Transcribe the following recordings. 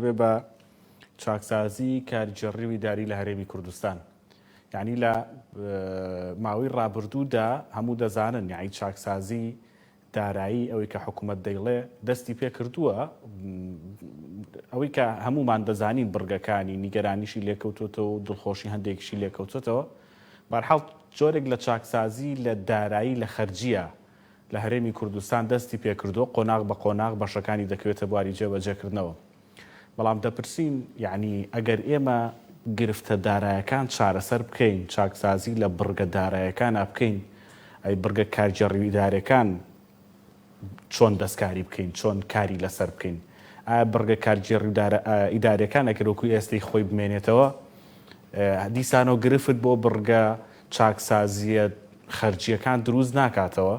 دەبێت بە چاکسازی کاریگەڕی و ئیداری لە هەرێمی کوردستان. یعنی لە ماوەی ڕابردوودا هەموو دەزانن یعنی چاکسازی دارایی ئەوەی کە حکوومەت دەیڵێ دەستی پێ کردووە، ئەوەی کە هەمومان دەزانین بڕگەکانی نیگەرانیشی لێکەوتوتەوە و دڵخۆشی هەندێکیشی لێکەوتوتەوە. بەرحاڵ جۆرێک لە چاکسازی لە دارایی لە خەرجیە لە هەرێمی کوردستان دەستی پێکردو، قۆناغ بە قۆناغ بەشەکانی دەکەوێتە بواری جێبەجێکردنەوە. بەڵام دەپرسین یعنی ئەگەر ئێمە گرفتە دارایەکان چارەسەر بکەین، چاکسازی لە بڕگە دارایەکانە بکەین، ئەی بڕگە کارگەڕی ئیدارەکان چۆن دەستکاری بکەین، چۆن کاری لەسەر بکەین، ئایا بڕگە کارگەڕی ئیدارەکان ئەگەرۆکوی ئێستەی خۆی بمێنێتەوە دیسانەوە گرفت بۆ بڕگە چاکسازیە خەرجیەکان دروست ناکاتەوە.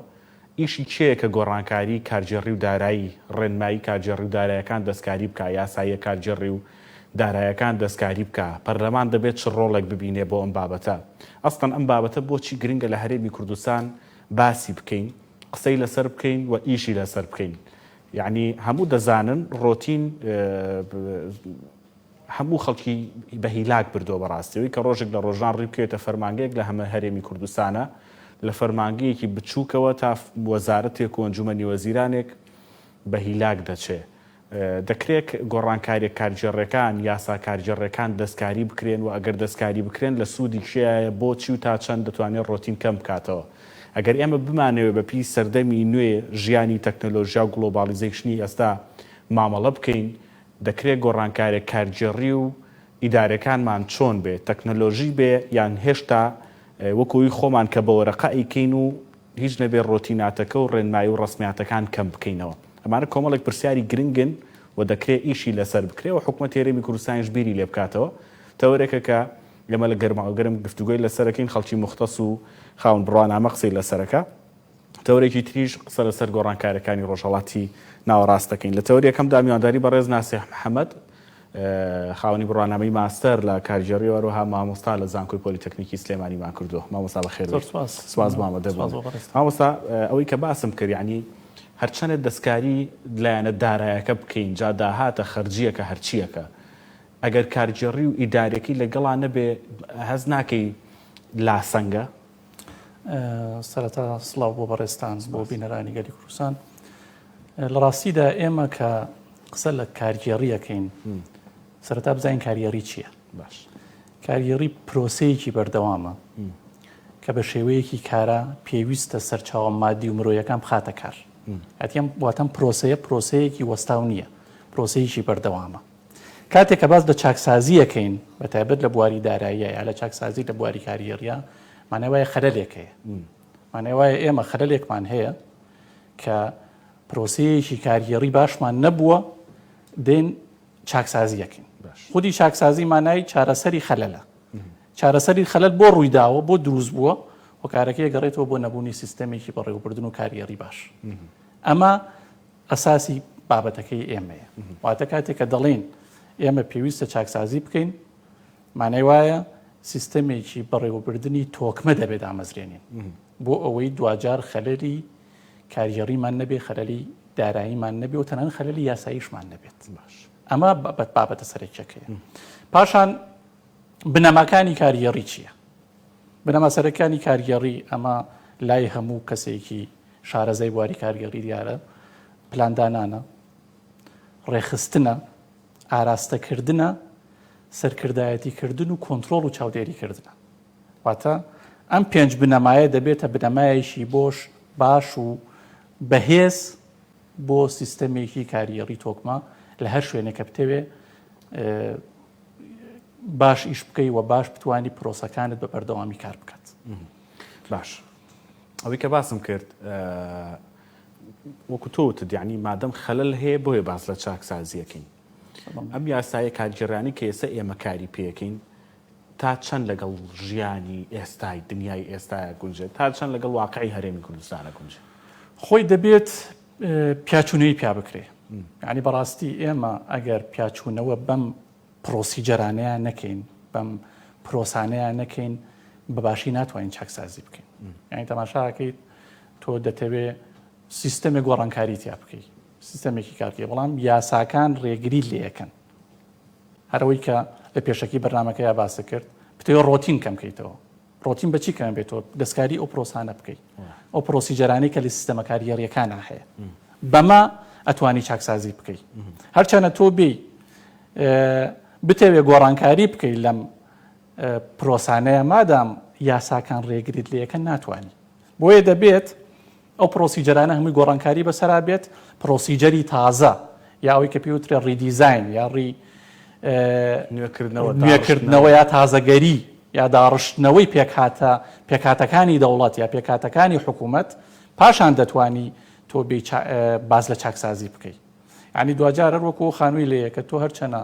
ئیشی کێیە کە گۆڕانکاری کارگەڕی و دارایی ڕێنمایی کارگەڕی و دارایەکان دەستکاری بکە، یاساییە کارگەڕی و دارایەکان دەستکاری بکە، پەرلەمان دەبێت چ ڕۆڵێک ببینێ بۆ ئەم بابەتە. ئەستەن ئەم بابەتە بۆچی گرنگە لە هەرێمی کوردستان باسی بکەین، قسەی لەسەر بکەین و ئیشی لەسەر بکەین. یعنی هەموو دەزانن ڕۆتین هەموو خەڵکی بە هیلاک بردۆ بەڕاستیەوەی کە ڕۆژێک لە ڕۆژان ڕی بکەوێتە فەرمانگەیەک لە هەمە هەرێمی کوردستانە، لە فەرمانگەیەکی بچووکەوە تا وەزارەتێک و ئەنجومەنی وەزیرانێک بە هیلاک دەچێ. دەکرێت گۆڕانکاریە کارگەڕەکان یاسا کارگەڕەکان دەستکاری بکرێن و ئەگەر دەستکاری بکرێن لە سوودی کێیە بۆچی و تا چەند دەتوانێت ڕۆتین کەم بکاتەوە. ئەگەر ئێمە بمانەوێت بەپی سەردەمی نوێ ژیانی تەکنۆلۆژیا و گلۆبالیزیشنی ئێستا مامەڵە بکەین، دەکرێت گۆڕانکاریە کارگەڕی و ئیدارەکانمان چۆن بێت، تەکنۆلۆژی بێ یان هێشتا وەکوی خۆمان کە بە وەرەقە ئیکەین و هیچ نەبێ ڕۆتیناتەکە و ڕێنمایی و ڕسمیاتەکان کەم بکەینەوە. ئەمانە کۆمەڵێک پرسیاری گرنگن و دەکرێت ئیشی لەسەر بکرێ و حکوومەت هەرێمی کوردستانیش بیری لێ بکاتەوە. تەورێکە کە ئێمە لە گەرماوەگەرم گفتوگۆی لەسەرەکەین، خەڵکی مختص و خاون بڕوانامە قسەی لەسەرەکە. تەورێکی تریش قسە لەسەر گۆڕانکاریەکانی ڕۆژهەڵاتی ناوەڕاستەکەین. لە تەورە یەکەمدا میوانداری بەڕێز ناسیح محەممەد خاوەنی بڕوانامەی ماستەر لە کارگەڕی وەروها مامۆستا لە زانکۆی پۆلیتەکنیکی سلێمانیمان کردووە. مامۆستا بەخێر سواز مامە دەبێت. مامۆستا ئەوەی کە باسم کرد یعنی هەرچەندە دەستکاری لایەنە دارایەکە بکەین جا داهاتە خەرجیەکە هەرچیەکە، ئەگەر کارگەڕی و ئیدارێکی لەگەڵا نەبێ هەز ناکەی لاسەنگە. سەرەتا سڵاو بۆ بەڕێستان بۆ بینەرانی گەلی کوردستان. لە ڕاستیدا ئێمە کە قسە لە کارگێڕیەکەین سەرەتا بزانین کارگێڕی چییە. باش کارگێڕی پرۆسەیەکی بەردەوامە کە بە شێوەیەکی کارە پێویستە سەرچاوە مادی و مرۆیەکان بخاتە کار. ئەتیان واتەم پرۆسەیەکی وەستاو نییە، پرۆسەیەکی بەردەوامە. کاتێک کە باز لە چاکسازیەکەین بە تایبەت لە بواری داراییە یا لە چاکسازی لە بواری کارگێڕیە، مانای وایە خەلەلێک هەیە. مانای وایە ئێمە خەلەلێکمان هەیە کە پرۆسەیەکی کارگێڕی باشمان نەبووە دێن چاکسازیەکەین. خودی چاکسازی مانای چارەسەری خەلەلە. چارەسەری خەلەل بۆ ڕوویداوە بۆ دروست بووە و کارەکەی گەڕێتەوە بۆ نەبوونی سیستەمێکی بەڕێوەبردن و کارگێڕی باش. ئەمە ئەساسی بابەتەکەی ئێمەیە. واتە کاتێک کە دەڵێن ئێمە پێویستە چاکسازی بکەین، مانای وایە سیستەمێکی بەڕێوەبردننی تۆکمە دەبێت ئامەزرێنین بۆ ئەوەی دوجار خەلەلی کارگێڕیمان نەبێ، خەلەلی داراییمان نەبێ و تەنان خەلەلی یاساییشمان نەبێت. ئەمە بابەتە سەرەکیەکەیە. پاشان بنەماکانی کارگێڕی چییە؟ بنەما سەرەکانی کارگێڕی ئەمە لای هەموو کەسێکی شارەزای بواری کارگێڕی دیارە پلاندانانە، ڕێخستنە، ئاراستەکردنە، سەرکردایەتیکردن و کۆنتترۆڵ و چاودێریکردنە. واتە ئەم پێنج بنەمایە دەبێتە بنەمایەکی باش و بەهێز بۆ سیستەمێکی کارگێڕی تۆکمە لە هەر شوێنێکە بتەوێ باش ئیش بکەی و باش بتوانی پرۆسەکانت بە بەردەوامی کار بکات. باش ئەوەی کە باسم کرد وەکو تۆوتت یعنی مادەم خەلەل هەیە بۆیە باس لە چاکسازیەکەین. ئەم یاسایە کارگێڕانی کە ئێستا ئێمە کاری پێەکەین تا چەند لەگەڵ ژیانی ئێستای دنیای ئێستاە گونجێت، تا چەند لەگەڵ واقعی هەرێمی کوردستانە گونجێت. خۆی دەبێت پیاچوونەی پیا بکرێ. یعنی بەڕاستی ئێمە ئەگەر پیاچوونەوە بەم پرۆسیجەرانەیە نەکەین، بەم پرۆسانەیە نەکەین، بەباشی ناتوانین چاکسازی بکەین. یعنی تەماشاکەیت تۆ دەتەوێت سیستەمێک گۆڕانکاری تیا بکەیت، سیستەمێکی کارکێ، بەڵام یاساکان ڕێگری لێەکەن هەرەوەی کە لە پێشەکی بەرنامەکەی باس کرد پتەوە ڕۆتین کەم بکەیتەوە ڕۆتین بەچی کەم بێتەوە دەستکاری ئەو پرۆسانە بکەیت ئەو پرۆسیجەرانی کە لە سیستەمە کاریگەریەکانە هەیە بەمە ئەتوانی چاکسازی بکەیت هەرچەنە تۆ بێ بتەوێ گۆڕانکاری بکەیت لەم پرۆسانەیە مادام یاساکان ڕێگریت لە یەکە ناتوانانی بۆیە دەبێت ئەو پرۆسیجەرانە هەمووی گۆڕانکاری بەسەرا بێت پرۆسیجەری تازە یا ئەوەی کە پێوترێ ڕیدیزاین یا نوێکردنەوە یا تازەگەری یا داڕشتنەوەی پێکهاتەکانی دەوڵەت یا پێکهاتەکانی حکوومەت پاشان دەتوانی تۆ باز لە چاکسازی بکەیت ینی دوجارە وەکو خانووی لەیە کە تۆ هەرچەنە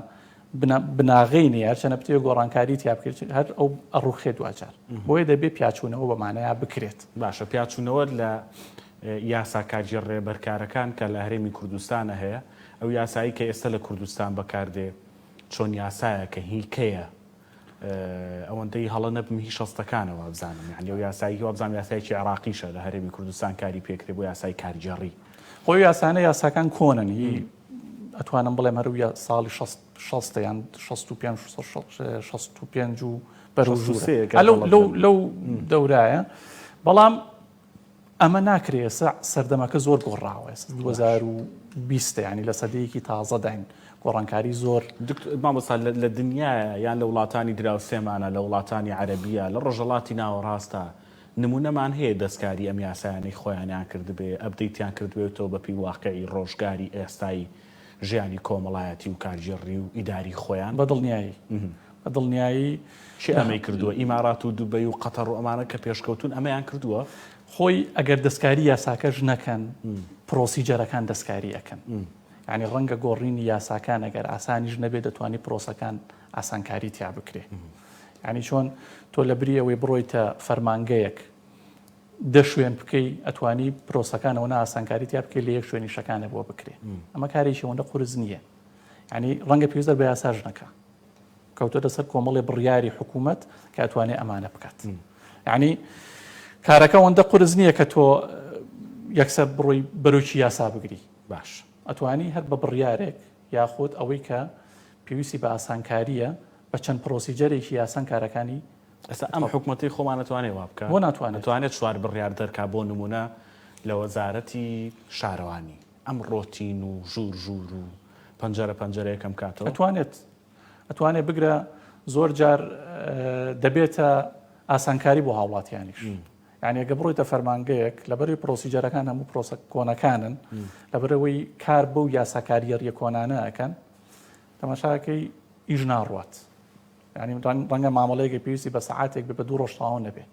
بناغینی هەرچەنە پتێ گۆڕانکاری تیا بکرێت هەر ئەو ئەڕوخێ دوجار بۆیە دەبێت پیاچوونەوە بەمانەیە بکرێت باشە پیاچوونەوە لە یاسا کارژێ ڕێبەرکارەکان کە لە هەرێمی کوردستانە هەیە ئەو یاسایی کە ئێستا لە کوردستان بەکاردێ چۆن یاسایە کە هیکەیە ئەوەندەی هەڵە نەبم هی شەستەکانەوە بزانم یعنی ئەو یاسایی وابزانام یاسایکی عراقیشە لە هەرێمی کوردستان کاری پێکرێ بۆ یاسای کارجێڕی خۆی یاسانە یاساکان کۆنن هی ئەتوانم بڵێم هەروە ساڵی 65 65 و بەرژوورە لەو دەورایە بەڵام ئەمە ناکرێت سەردەمەکە زۆر گۆڕاوە 2020 ینی لە سەدەیەکی تازەداین گۆڕانکاری زۆر مامۆستا لە دنیاە یان لە وڵاتانی دراوسێمانە لە وڵاتانی عەرەبیە لە ڕۆژەڵاتی ناوەڕاستە نمونەمان هەیە دەستکاری ئەم یاسایانەی خۆیانیان کردبێ ئەبدەیتیان کردوێتەوە بەپی واقعی ڕۆژگاری ئێستایی ژیانی کۆمەڵایەتی و کارژێڕی و ئیداری خۆیان بەدڵنیایی چی ئەمەی کردووە ئیمارات و دوبەی و قەتەڕ و ئەمانە کە پێشکەوتون ئەمەیان کردووە خۆی ئەگەر دەستکاری یاساکەش نەکەن پرۆسیجەرەکان دەستکاری ئەەکەن ینی ڕەنگە گۆڕینی یاساکان ئەگەر ئاسانیش نەبێت دەتوانانی پرۆسەکان ئاسانکاری تیا بکرێ ینی چۆن تۆ لە بری ئەوەی بڕۆیتە فەرمانگەیەک شوێن بکەی ئەتوانی پرۆسەکانەوە ئاسانکاری تیا بکەی لە یەک شوێنی شەکانە بۆ بکرێ ئەمە کارێکی ئەوەندە قورس نییە ینی ڕەنگە پێویستە بە یاساژ نەکە کەوتە دەسەر کۆمەڵی بڕیاری حکوومەت کە ئەتوانێت ئەمانە بکات ینی کارەکە ئەوەندە قورس نییە کە تۆ یەکسەر بڕۆی بەرۆکی یاسا بگری باش ئەتوانی هەر بە بڕیارێک یاخود ئەوەی کە پێویستی بە ئاسانکاریە بە چەند پرۆسیجەرێکی یاسان کارەکانی ئەستا ئەم حکوومەتی خۆمان ناتوانێت وا بکە بۆ ناتوانێت چوار بڕیار دەرکا بۆ نمونە لە وەزارەتی شارەوانی ئەم ڕۆتین و ژوور و پەنجەرەکەم کاتەوە ئەتوانێت بگرە زۆر جار دەبێتە ئاسانکاری بۆ هاوڵاتیانیش یعنی ئەگە بڕۆیتە فەرمانگەیەک لەبەروی پرۆسیجەرەکان هەموو پرۆسە کۆنەکانن لەبەرەوەی کار بەو یاساکاریەریە کۆنانە ئەەکەن تەماشاکەی ئیژ ناڕوات ینی ڕەنگە مامەڵەیەکی پێویستی بە سەعاتێک بە 2 ڕۆژ تاوان نەبێ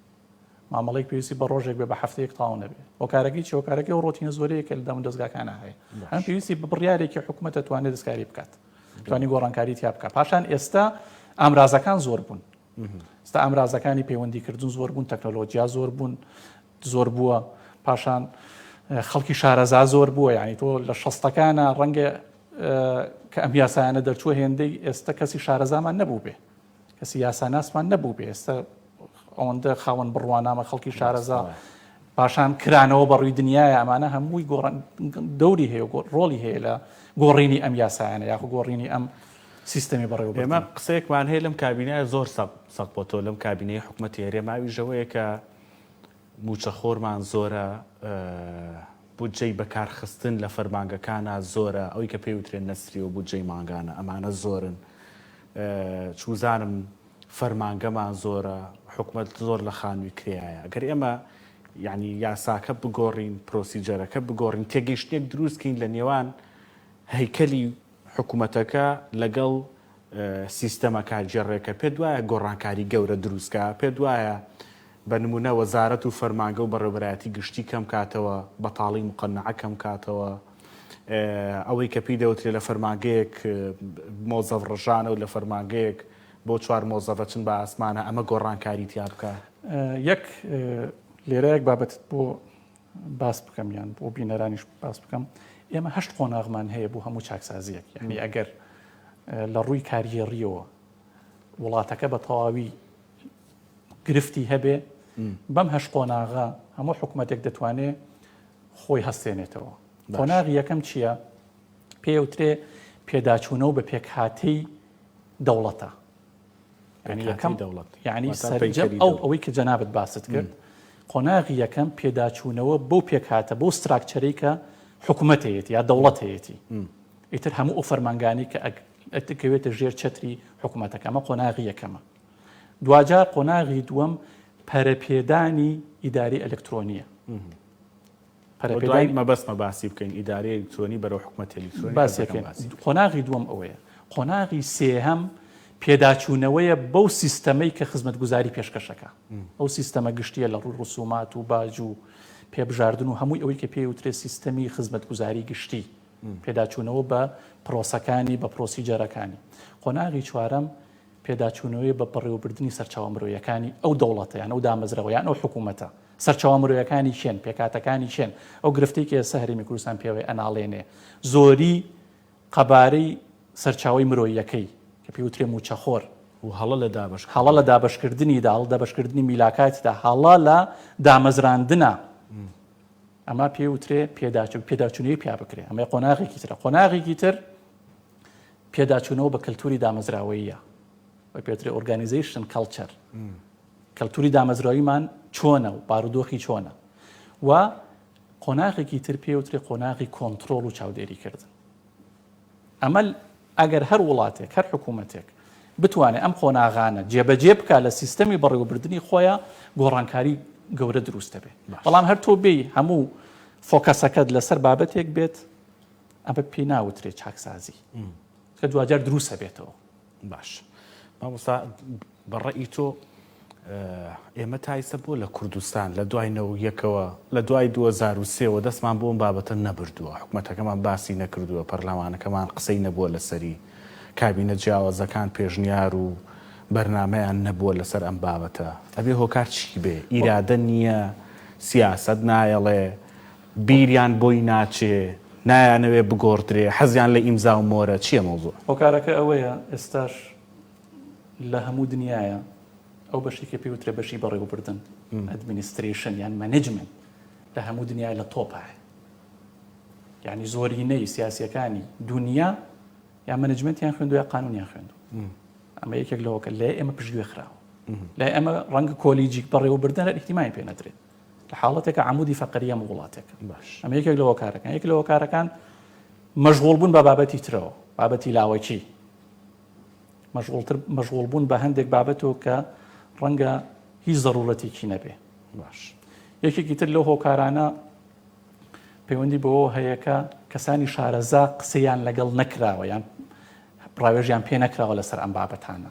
مامەڵەیەک پێویستی بە ڕۆژێک بە هەفتەیەک تاوان نەبێ هۆکارەکەی چی هۆکارەکەی و ڕۆتینە زۆرەیە کە لە دەم دەستگاکانە هەیە ئەم پێویستی بە بڕیارێکی حکوومەت دەتوانێت دەستکاری بکات توانی گۆڕانکاری تیا بکات پاشان ئێستا ئامرازەکان زۆر بوون ئێستا ئامرازەکانی پەیوەندیکردن زۆر بوون تەکنۆلۆژیا زۆر بوون زۆر بووە پاشان خەڵکی شارەزا زۆر بووە یعنی تۆ لە شەستەکانە ڕەنگە کە ئەم یاسایانە دەرچووە هێندەی ئێستا کەسی شارەزامان نەبوو بێ کەسی یاساناسمان نەبوو بێ ئێستا ئەوەندە خاوەن بڕوانامە خەڵکی شارەزا پاشان کرانەوە بەڕووی دنیاە ئەمانە هەمووی دەوری هەیە ڕۆڵی هەیە لە گۆڕینی ئەم یاسایانە یاخو گۆڕینی ئەم سیستەمی بەڕێوە ئێمە قسەیەکمان هەیە لەم کابینەیە زۆر سەق بۆ تۆ لەم کابینەی حکوومەتی هێرێ ماوی ژەوەیە کە موچەخۆرمان زۆرە بودجەی بەکارخستن لە فەرمانگەکانە زۆرە ئەوەی کە پێوترێن نەسری و بودجەی مانگانە ئەمانە زۆرن چوزانم فەرمانگەمان زۆرە حکوومەت زۆر لە خانووی کرایە ئەگەر ئێمە یعنی یاساکە بگۆڕین پرۆسیجەرەکە بگۆڕین تێگەیشتێک دروستکەین لە نێوان هەیکەلی حکوومەتەکە لەگەڵ سیستەمە کارجێڕێکە پێ دوایە گۆڕانکاری گەورە دروستکە پێ دوایە بە نمونە وەزارەت و فەرمانگە و بەڕێوەبەرایەتی گشتی کەم کاتەوە بەتاڵی مقەنعە کەم کاتەوە ئەوەی کە پێی دەوترێت لە فەرمانگەیەک مۆزەف ڕژانە و لە فەرمانگەیەک بۆ 4 مۆزەفە چن بە ئاسمانە ئەمە گۆڕانکاری تیا بکە یەک لێرەیەک بابەت بۆ باس بکەم یان بۆ بینەرانیش باس بکەم ئێمە 8 قۆناغمان هەیە بۆ هەموو چاکسازیەک یعنی ئەگەر لە ڕووی کاریێڕیەوە وڵاتەکە بە تەواوی گرفتی هەبێ بەم 8 قۆناغا هەموو حکوومەتێک دەتوانێت خۆی هەستێنێتەوە قۆناغی یەکەم چییە؟ پێوترێ پێداچوونەوە بە پێکهاتەی دەوڵەتە یعنی سەرجەم ئەوەی کە جەنابەت باست کرد قۆناغی یەکەم پێداچوونەوە بەو پێکاتە بۆ ستراکچەرەی کە حکوومەتەیەتی یا دەوڵەتەیەتی ئیتر هەموو ئەو فەرمانگانی کە ئەتەکەوێتە ژێر چەتری حکوومەتەکە ئەمە قۆناغی یەکەمە. دوجار قۆناغی دووەم پەرەپێدانی ئیداری ئەلکترۆنیە. مەبەستمە باسی بکەین ئیداری ئەلکترۆنی بەرەو حکوومەت ئەلکترۆنی باسیەکەین. قۆناغی دووەم ئەوەیە. قۆناغی سێهەم پێداچوونەوەیە بەو سیستەمەی کە خزمەتگوزاری پێشکەشەکە. ئەو سیستەمە گشتیە لە ڕوو ڕسومات و باج و پێبژاردن و هەمووی ئەوەی کە پێی وترێت سیستەمی خزمەتگوزاری گشتی پێداچوونەوە بە پرۆسەکانی بە پرۆسیجەرەکانی. قۆناغی چوارەم پێداچوونەوەی بە بەڕێوەبردننی سەرچاوە مرۆیەکانی ئەو دەوڵەتەیان ئەو دامەزرەوەیان ئەو حکوومەتە سەرچاوە مرۆیەکانی شێن پێکاتەکانی شێن ئەو گرفتەی کە ئێستا هەرێمی کوردستان پێوەی ئەناڵێنێ زۆری قەبارەی سەرچاوی مرۆیەکەی کە پێی وترێ موچەخۆر و هەڵە لە دابەشکردنیدا دابەشکردنی میلاکاتیدا هەڵا لە دامەزراندنە ئەمە پێی وترێ پێداچوونەوەی پیا بکرێ ئەمە قۆناغێکی ترە. قۆناغێکی تر پێداچوونەوە بە کەلتوری دامەزراوەیە پێوترێ ئۆرگانیزیشن کەڵچەر کەلتوری دامەزراویمان چۆنە و بارودۆخی چۆنە و قۆناغێکی تر پێوترێ قۆناغی کۆنتترۆل و چاودێریکردن. ئەمە ئەگەر هەر وڵاتێک هەر حکوومەتێک بتوانێت ئەم قۆناغانە جێبەجێ بکە لە سیستەمی بەڕێوەبردننی خۆیان گۆڕانکاری گەورە دروستە بێت. بەڵام هەر تۆ بێ هەموو فۆکەسەکەت لەسەر بابەتێک بێت ئەمە پێی ناوترێت چاکسازی کە دوجار دروستە بێتەوە. باش مامۆستا بەڕێی تۆ ئێمە تایسە بۆ لە کوردستان لە دوای نەوەیەکەوە لە دوای 2023ەوە دەستمان بۆ بابەتە نەبردووە حکوومەتەکەمان باسی نەکردووە پەرلەمانەکەمان قسەی نەبووە لەسەری کابینە جیاوازەکان پێشنیار و بەرنمەیان نەبووە لەسەر ئەم بابەتە. ئەبێ هۆکار چی بێ ئیرادە نییە سیاسەت نایەڵێ بیریان بۆی ناچێ نایانەوێ بگۆڕدرێ حەزیان لە ئیمزا و مۆرە چییە مۆزوع؟ هۆکارەکە ئەوەیە ئێستاش لە هەموو دنیاە ئەو بەشی کە پێوترێ بەشی بەڕێوەبردن ئەدمینیستریشن یان مەنیجمنت لە هەموو دنیای لە تۆپایە یعنی زۆرینەی سیاسیەکانی دنیا یان مەنیجمنتیان خوێندو یا قانونیان خوێندو. ئەمە یەکێک لەوەکە لێ ئێمە پشتگوێ خراوە لای ئەمە ڕەنگە کۆلیجیک بەڕێوەبردن لە ئیحتیمای پێ نەدرێت لە حاڵەتێکە عمودی فەقەریە وڵاتێکە. باش ئەمە یەکێک لەوە کارەکان یەک لەوە کارەکان مەشغوڵبوون بە بابەتی ترەوە بابەتی لاوەکی مەشغوڵبوون بە هەندێک بابەتەوە کە ڕەنگە هیچ ضرورەتێکی نەبێ. باش یەکێکی تر لەو هۆکارانە پەیوەندی بەوە هەیەکە کەسانی شارەزا قسەیان لەگەڵ نەکراوە یان ڕاوێژیان پێ نەکراوە لەسەر ئەم بابەتانە.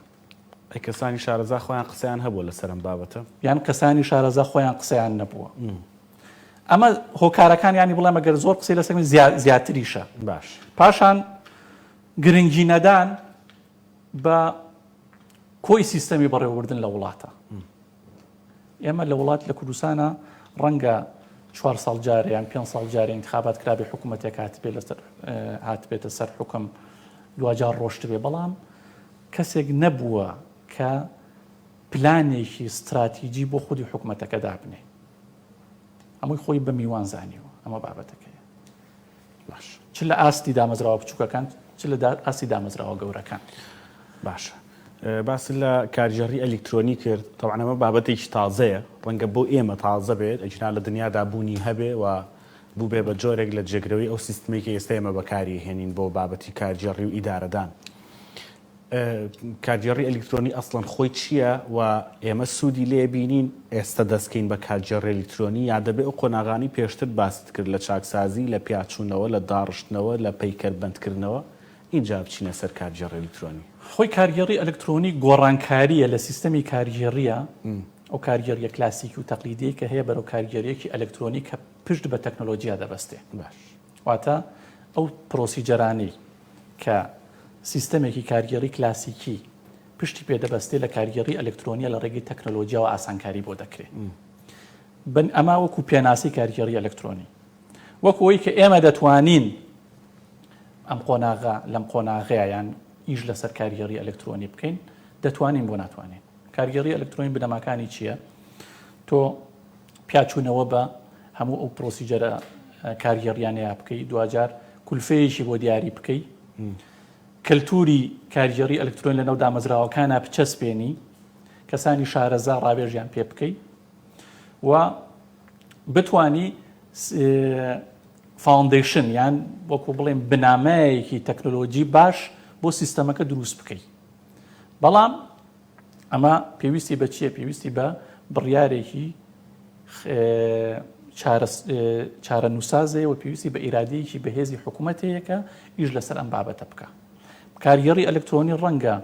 ئەی کەسانی شارەزا خۆیان قسەیان هەبووە لەسەر ئەم بابەتە یان کەسانی شارەزا خۆیان قسەیان نەبووە. ئەمە هۆکارەکان ینی بڵێم ئەگەر زۆر قسەی لەسەر زیاتریشە. باش پاشان گرنگی نەدان بە کۆی سیستەمی بەڕێوەبردن لە وڵاتە. ئێمە لە وڵات لە کوردستانە ڕەنگە 4 ساڵ جارێ یان 5 ساڵ جارێ انتخابات کرابێ حکوومەتێک هاتبێتە سەر حکم دوجار ڕۆشت بێ بەڵام کەسێک نەبووە کە پلانێکی استراتیجی بۆ خودی حکوومەتەکە دابنێ ئەمەی خۆی بە میوان زانیوە ئەمە بابەتەکەیە. باش چ لە ئاستی دامەزراوە بچووکەکان چ لە ئاستی دامەزراوە گەورەکان. باشە باسی لە کارژێڕی ئەلکترۆنی کرد تەواو ئەمە بابەتێکی تازەیە ڕەنگە بۆ ئێمە تازە بێت ئەجنا لە دنیادا بوونی هەبێ و بوو بێ بە جۆرێک لە جێگرەوەی ئەو سیستمێکی ئێستا ئێمە بەکاری هێنین بۆ بابەتی کارژێڕی و ئیدارەدان. کارژێڕی ئەلکترۆنی ئەسڵەن خۆی چییە و ئێمە سوودی لێ بینین ئێستا دەستکەین بە کارژێڕی ئەلکترۆنی یا دەبێت ئەو قۆناغانی پێشتر باست کرد لە چاکسازی لە پیاچوونەوە لە داڕشتنەوە لە پەیکەر بەندکردنەوە اینجا بچینە سەر کارژێڕی ئەلکترۆنی. خۆی کارگێڕی ئەلکترۆنی گۆڕانکاریە لە سیستەمی کارگێڕیە ئەو کارگێریە کلاسیکی و تەقلیدی کە هەیە بەرەو کارگێریەکی ئەلکترۆنی کە پشت بە تەکنۆلۆژیا دەبەستێ. باش واتە ئەو پرۆسیجەرانەی کە سیستەمێکی کارگێڕی کلاسیکی پشتی پێدەبەستێ لە کارگێڕی ئەلکترۆنیە لە ڕێگەی تەکنۆلۆژیا و ئاسانکاری بۆ دەکرێت. ئەمە وەکو پێناسی کارگێڕی ئەلکترۆنی وەکوەوەی کە ئێمە دەتوانین ئەم قۆناغا لەم قۆناغەیە یان ئیش لەسەر کارگێڕی ئەلکترۆنی بکەین دەتوانین بۆ ناتوانین. کارگێڕی ئەلکترۆنی بنەماکانی چییە؟ تۆ پیاچوونەوە بە هەموو ئەو پرۆسیجەرە کارگێڕیانەیە بکەی دوجار کولفەیەکی بۆ دیاری بکەی کەلتوری کاریگەری ئەلکترۆن لە نەو دامەزراوەکانە بچەسپێنی کەسانی شارەزا ڕابێژیان پێ بکەیت و بتانی فاوندیشن یان وەکو بڵێن بنامەیەکی تەکنۆلۆژی باش بۆ سیستەمەکە دروست بکەیت. بەڵام ئەمە پێویستی بە چییە؟ پێویستی بە بڕیارێکی چارە نووسازێ و پێویستی بە ئیرادەیەکی بەهێزی حکوومەتەیەکە ئیش لەسەر ئەم بابەتە بکە. کاریگەڕی ئەلکترۆنی ڕەنگە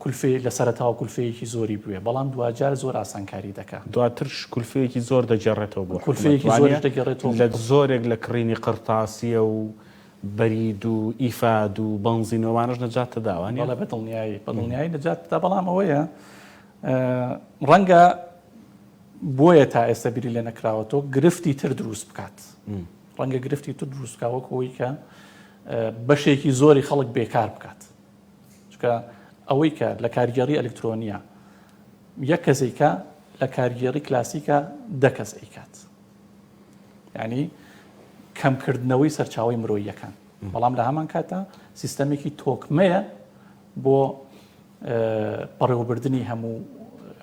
کولفێ لە سەرەتاوە کولفەیەکی زۆری بوێ، بەڵام دوجار زۆر ئاسانکاری دەکات. دواترش کولفەیەکی زۆر دەگەڕێتەوە بۆ کولفەیەکی زۆر دەگەڕێتەوە لە زۆرێک لە کڕینی قرتاسیە و بەرید و ئیفاد و بەنزینەوانش نەجات داوان بەڵێ بەدڵنیایی نەجاتدا، بەڵام ئەوەیە ڕەنگە بۆیە تا ئێستا بیری لێ نەکراوەتەوە گرفتی تر دروست بکات. ڕەنگە گرفتی تر دروست بکاوەکەوەی کە بەشێکی زۆری خەڵک بێکار بکات. چکە ئەوەی کە لە کاریگەڕی ئەلکترۆنیە یەک کەسێکە لە کاریگەڕی کلاسیکە 10 کەس ئەیکات. یعنی کەمکردنەوەی سەرچاوی مرۆییەکان. بەڵام لە هەمان کاتە سیستەمێکی تۆکمەیە بۆ بەڕێوەبردننی هەموو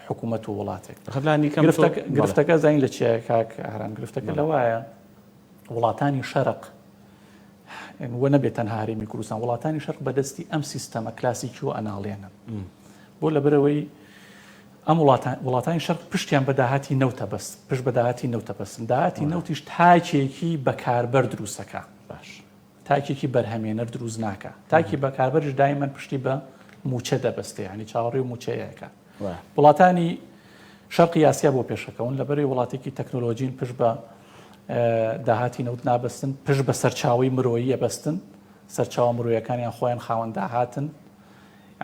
حکوومەت و وڵاتێک. گرفتەکە زین لە چیە کاک هەران؟ گرفتەکە لەوایە وڵاتانی شەرق وە نەبێت تەنها هەرێمی کوردستان، وڵاتانی شەرق بەدەستی ئەم سیستەمە کلاسیکی و ئەناڵێنن بۆ لەبەرەوەی ئەم وڵاتانی شەرق پشتیان بە داهاتی نەوتە بەست، پشت بە داهاتی نەوتە بەستن. داهاتی نەوتیش تاکێکی بەکاربەر دروستەکە، باش تاکێکی بەرهەمێنەر دروست ناکە. تاکی بەکاربەرش دایمەن پشتی بە موچە دەبەستێ، ینی چاوەڕێ و موچەیەکە. وڵاتانی شەرقی ئاسیا بۆ پێشەکەون لەبەرەوەی وڵاتێکی تەکنۆلۆژین پشت بە داهاتی نەوت نابەستن، پشت بە سەرچاوی مرۆیی ئەبەستن، سەرچاوە مرۆیەکانیان خۆیان خاوەن داهاتن.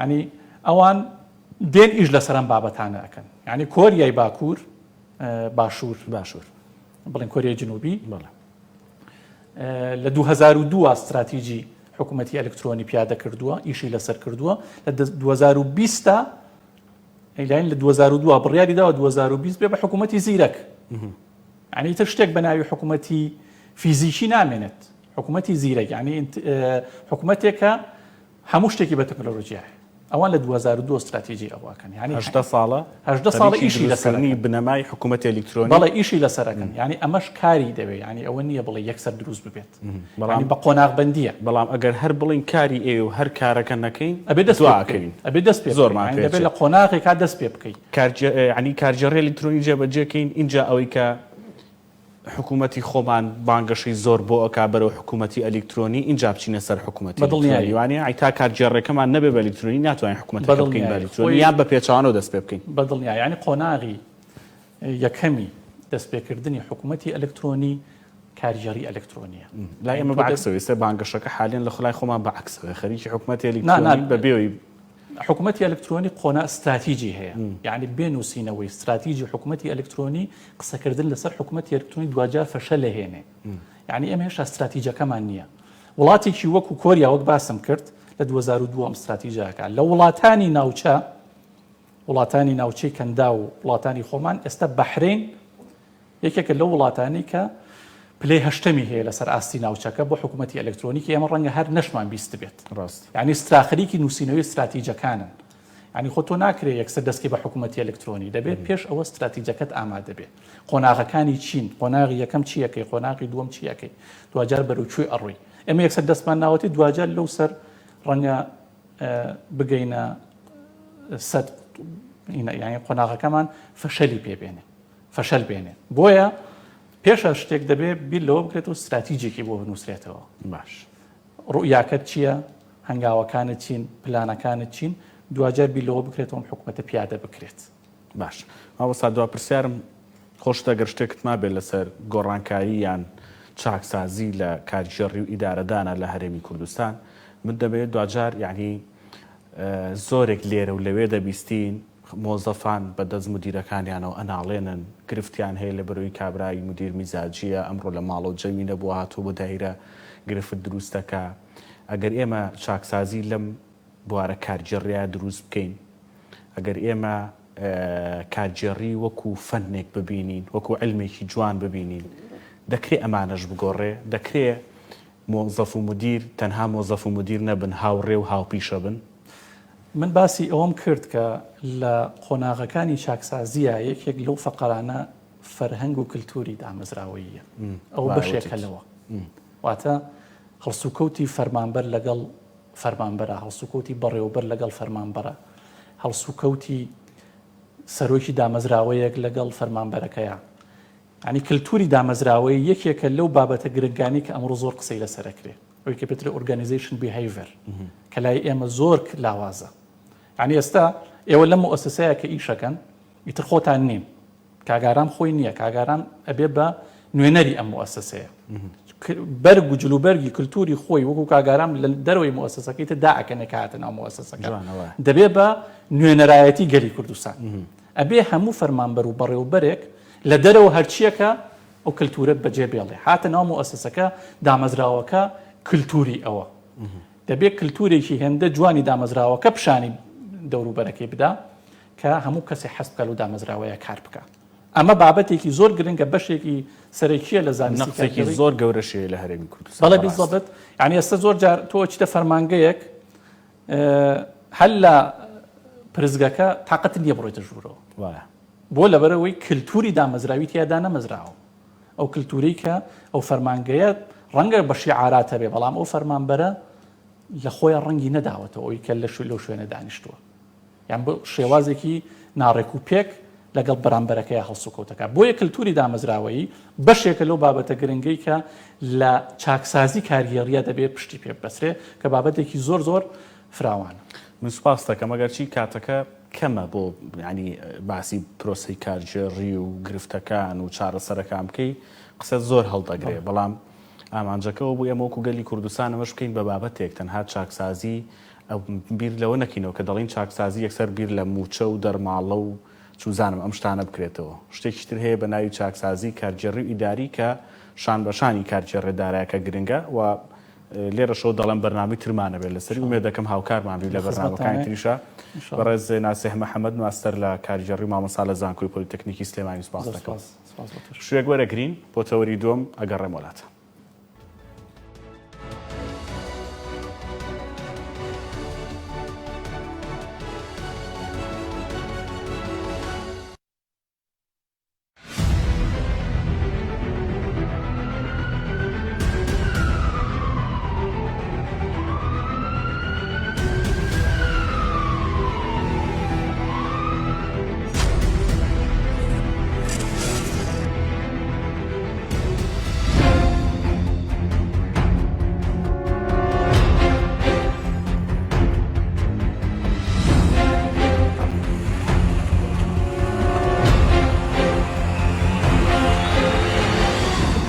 ینی ئەوان دێن ئیش لەسەرم بابەتانە ئەەکەن. یعنی کۆریای باکوور باشوور بڵێن کۆریای جنوبی لە 2002 استراتیژی حکوومەتی ئەلکترۆنی پیادە کردووە، ئیشی لەسەر کردووە. لە 2020 ئەیلاین لە 2002 بڕیاری داوە 2020 بێ بە حکوومەتی زیرەک. یعنی تر شتێک بە ناوی حکوومەتی فیزیکی نامێنێت، حکوومەتی زیرەک، یعنی حکوومەتێکە هەموو شتێکی بە تەکنۆلۆژیایە. ئەوان لە 2002 استراتیژی ئەوەکەن، یعنی 8 ساڵە ئیشی لەسەرنی بنەمای حکوومەتی ئەلکترۆنی. بەڵێ ئیشی لەسەرەکەن، یعنی ئەمەش کاری دەوێت، یعنی ئەوە نییە بڵێ یەکسەر دروست ببێت، بەڵام بە قۆناغبەندیە. بەڵام ئەگەر هەر بڵین کاری ئێ و هەر کارەکە نەکەین ئەبێ دەست پێ زۆرمان دەبێت لە قۆناغێکا دەست پێ بکەیت. ینی کارگەڕی ئەلکترۆنی جێبەجێکەین. اینجا ئەوەی کە حکوومەتی خۆمان بانگەشی زۆر بۆ ئەکا بەرەو حکوومەتی ئەلکترۆنی، اینجا بچینە سەر حکوومەتی ئەلکترۆنی. ئایتا کارگەڕێکەکەمان نەبێ بە ئەلکترۆنی ناتوانین حکوومەت بکەین بە ئەلکترۆنی یان بە پێچوانەوە دەست پێ بکەین. بەدڵنیای یعنی قۆناغی یەکەمی دەستپێکردنی حکوومەتی ئەلکترۆنی کارگەڕی ئەلکترۆنیە. لا ئێمە بەعکسەوە ئێستا بانگەشەکە حاليا لە خڵای خۆمان بەعکسەوە خەریکی حکوومەتی ئەلکترۆنی بەبێەوەی حکوومەتی ئەلکترۆنی قۆنا استراتیژی هەیە، یعنی بێنووسینەوەی استراتیژی حکوومەتی ئەلکترۆنی قسەکردن لەسەر حکوومەتی ئەلکترۆنی دوجار فەشە لەهێنێ. یعنی ئێمە هێشتا استراتیژەکەمان نییە. وڵاتێکی وەکو کۆریا وەک باسم کرد لە 2002 استراتیژیەکە لە وڵاتانی ناوچەی کەندا و وڵاتانی خۆمان ئێستا بەحرین یەکێکە لەو وڵاتانی کە پلەی هەشتەمی هەیە لەسەر ئاستی ناوچەکە بۆ حکوومەتی ئەلکترۆنیکی ئێمە ڕەنگە هەر نەشمان بیست بێت. یعنی استراخەریکی نووسینەوەی استراتیژەکانن. یعنی خۆ تۆ ناکرێت یەکسەر دەستکی بە حکوومەتی ئەلکترۆنی دەبێت پێش ئەوە استراتیژەکەت ئامادە بێت. قۆناغەکانی چین، قۆناغی یەکەم چیەکەی، قۆناغی دووەم چیەکەی، دوجار بەروچووی ئەڕووی. ئێمە یەکسەر دەستمان ناوەتی دوجار لەو سەر ڕەنگە بگەینە سەد، یعنی قۆناغەکەمان فەشەلی فەشەل بێنێ. بۆیە پێشە شتێک دەبێت بیر لەوە بکرێت و استراتیژێکی بۆ بنووسرێتەوە. باش ڕوئیاکەت چییە؟ هەنگاوەکانت چین؟ پلانەکانت چین؟ دوجار بیر لەوە بکرێتەوە حکوومەتە پیادە بکرێت. باش ماوەستا دوا پرسیارم خۆشتە گەر شتێکت ما بێت لەسەر گۆڕانکاری یان چاکسازی لە کارگەڕی و ئیدارەدانە لە هەرێمی کوردستان. من دەبێت دوجار یعنی زۆرێک لێرە و لەوێ دەبیستین مۆزەفان بەدەست مدیرەکانیانەوە ئەناڵێنن، گرفتیان هەیە لە بەرەوەی کابرایی مدیر میزاجیە، ئەمڕۆ لە ماڵە و جەمی نەبوو هاتوو بۆ دایرە گرفت دروستەکە. ئەگەر ئێمە چاکسازی لەم بوارە کارگەڕیە دروست بکەین، ئەگەر ئێمە کارگەڕی وەکو فەنێک ببینین، وەکو علمێکی جوان ببینین، دەکرێت ئەمانەش بگۆڕێ، دەکرێت مۆزەف و مدیر تەنها مۆزەف و مدیر نەبن هاوڕێ و هاوپیشە بن. من باسی ئەوم کرد کە لە قۆناغەکانی چاکسازیە یەکێک لەو فەقەرانە فەرهەنگ و کللتوری دامەزراوەیە ئەو بەشێکە لەوە واتە هەڵسوکەوتی فەرمانبەر لەگەڵ فەرمانبەرە هەڵسوکەوتی بەڕێوەبەر لەگەڵ فەرمانبەرە هەڵسوکەوتی سەرۆکی دامەزراوەیەک لەگەڵ فەرمانبەرەکەیە ینی کللتوری دامەزراوەی یەکێکە لەو بابەتە گرنگانی کە ئەمڕۆ زۆر قسەی لەسەرەکرێ ئەوی کە پێترێ ئۆرگانیزیشن بیهیڤەر کە لای ئێمە زۆر لاوازە ینی ئێستا ئێوە لەم مؤسسەیە کە ئیشەکەن ئیتر خۆتان نین کاگاران خۆی نییە کاگاران ئەبێ بە نوێنەری ئەم مؤسسەیە بەرگ و جلوبەرگی کللتوری خۆی وەکو کاگاران لە دەرەوەی مؤسسەکەی تر داعەکەنێک هاتن ئەو مؤسسەکە دەبێ بە نوێنەرایەتی گەلی کوردستان ئەبێ هەموو فەرمانبەر و بەڕێوەبەرێک لە دەرەوە هەرچیەکە ئەو کللتورەت بەجێ بێڵێ هاتنەوە مؤسسەکە دامەزراوەکە کللتوری ئەوە دەبێت کللتورێکی هێندە جوانی دامەزراوەکە پیشانی دەوروبەرەکەی بدا کە هەموو کەسی حەست بکە و دامەزراوەیە کار بکە ئەمە بابەتێکی زۆر گرنگە بەشێکی سەرەکیە لە زانستی زۆر گەورەشەیە لە هەرێمی کوردستان بەڵێ بیزڵبێت یعنی ئێستا زۆر جار تۆ چیتە فەرمانگەیەک هەل لە پرزگەکە تااقەت نییە بڕۆیتە ژوورەوە بۆ لەبەرەوەی کللتوری دامەزراوی تیادا نەمەزراوە ئەو کللتوری کە ئەو فەرمانگەیە ڕەنگە بە شیعاراتە بێ بەڵام ئەو فەرمانبەرە لە خۆیان ڕەنگی نەداوەتەوە ئەوی کە لەو شوێنە دانیشتووە یان بۆ شێوازێکی ناڕێک و پێک لەگەڵ بەرامبەرەکەی هەڵسوکەوتەکە بۆیە کللتوری دامەزراوەیی بەشێکە لەو بابەتە گرنگەی کە لە چاکسازی کاریگەریە دەبێت پشتی پێ بەسرێ کە بابەتێکی زۆر زۆر فراوانە. من سوپاس دەکەم ئەگەرچی کاتەکە کەمە بۆ ینی باسی پرۆسی کارژێڕی و گرفتەکان و چارەسەرەکان بکەی قسە زۆر هەڵدەگرێ بەڵام ئامانجەکەەوە بوو ئەمە وەکو گەلی کوردستان ئەمەش بکەین بە بابەتێک تەنها چاکسازی ئەو بیر لەوە نەکەینەوە کە دەڵین چاکسازی یەکسەر بیر لە موچە و دەرماڵە و چوزانم ئەم شتانە بکرێتەوە شتێکی تر هەیە بە ناوی چاکسازی کارگێڕی و ئیداری کە شان بەشانی کارگێڕێدارایەکە گرنگە و لێرەشەوە دەڵێن بەرنامی ترمانە بێت لەسەری ومێ دەکەم هاوکارمانبی لە بەرنامەکانی تریشە بەڕێز ناسیح محەممەد ماستەر لە کارگێڕی مامۆستا لە زانکۆی پۆلیتەکنیکی سلێمانی سوپاس دەکەم شوێک وەرەگرین بۆ تەوەری دووەم ئەگەڕێم وڵاتە.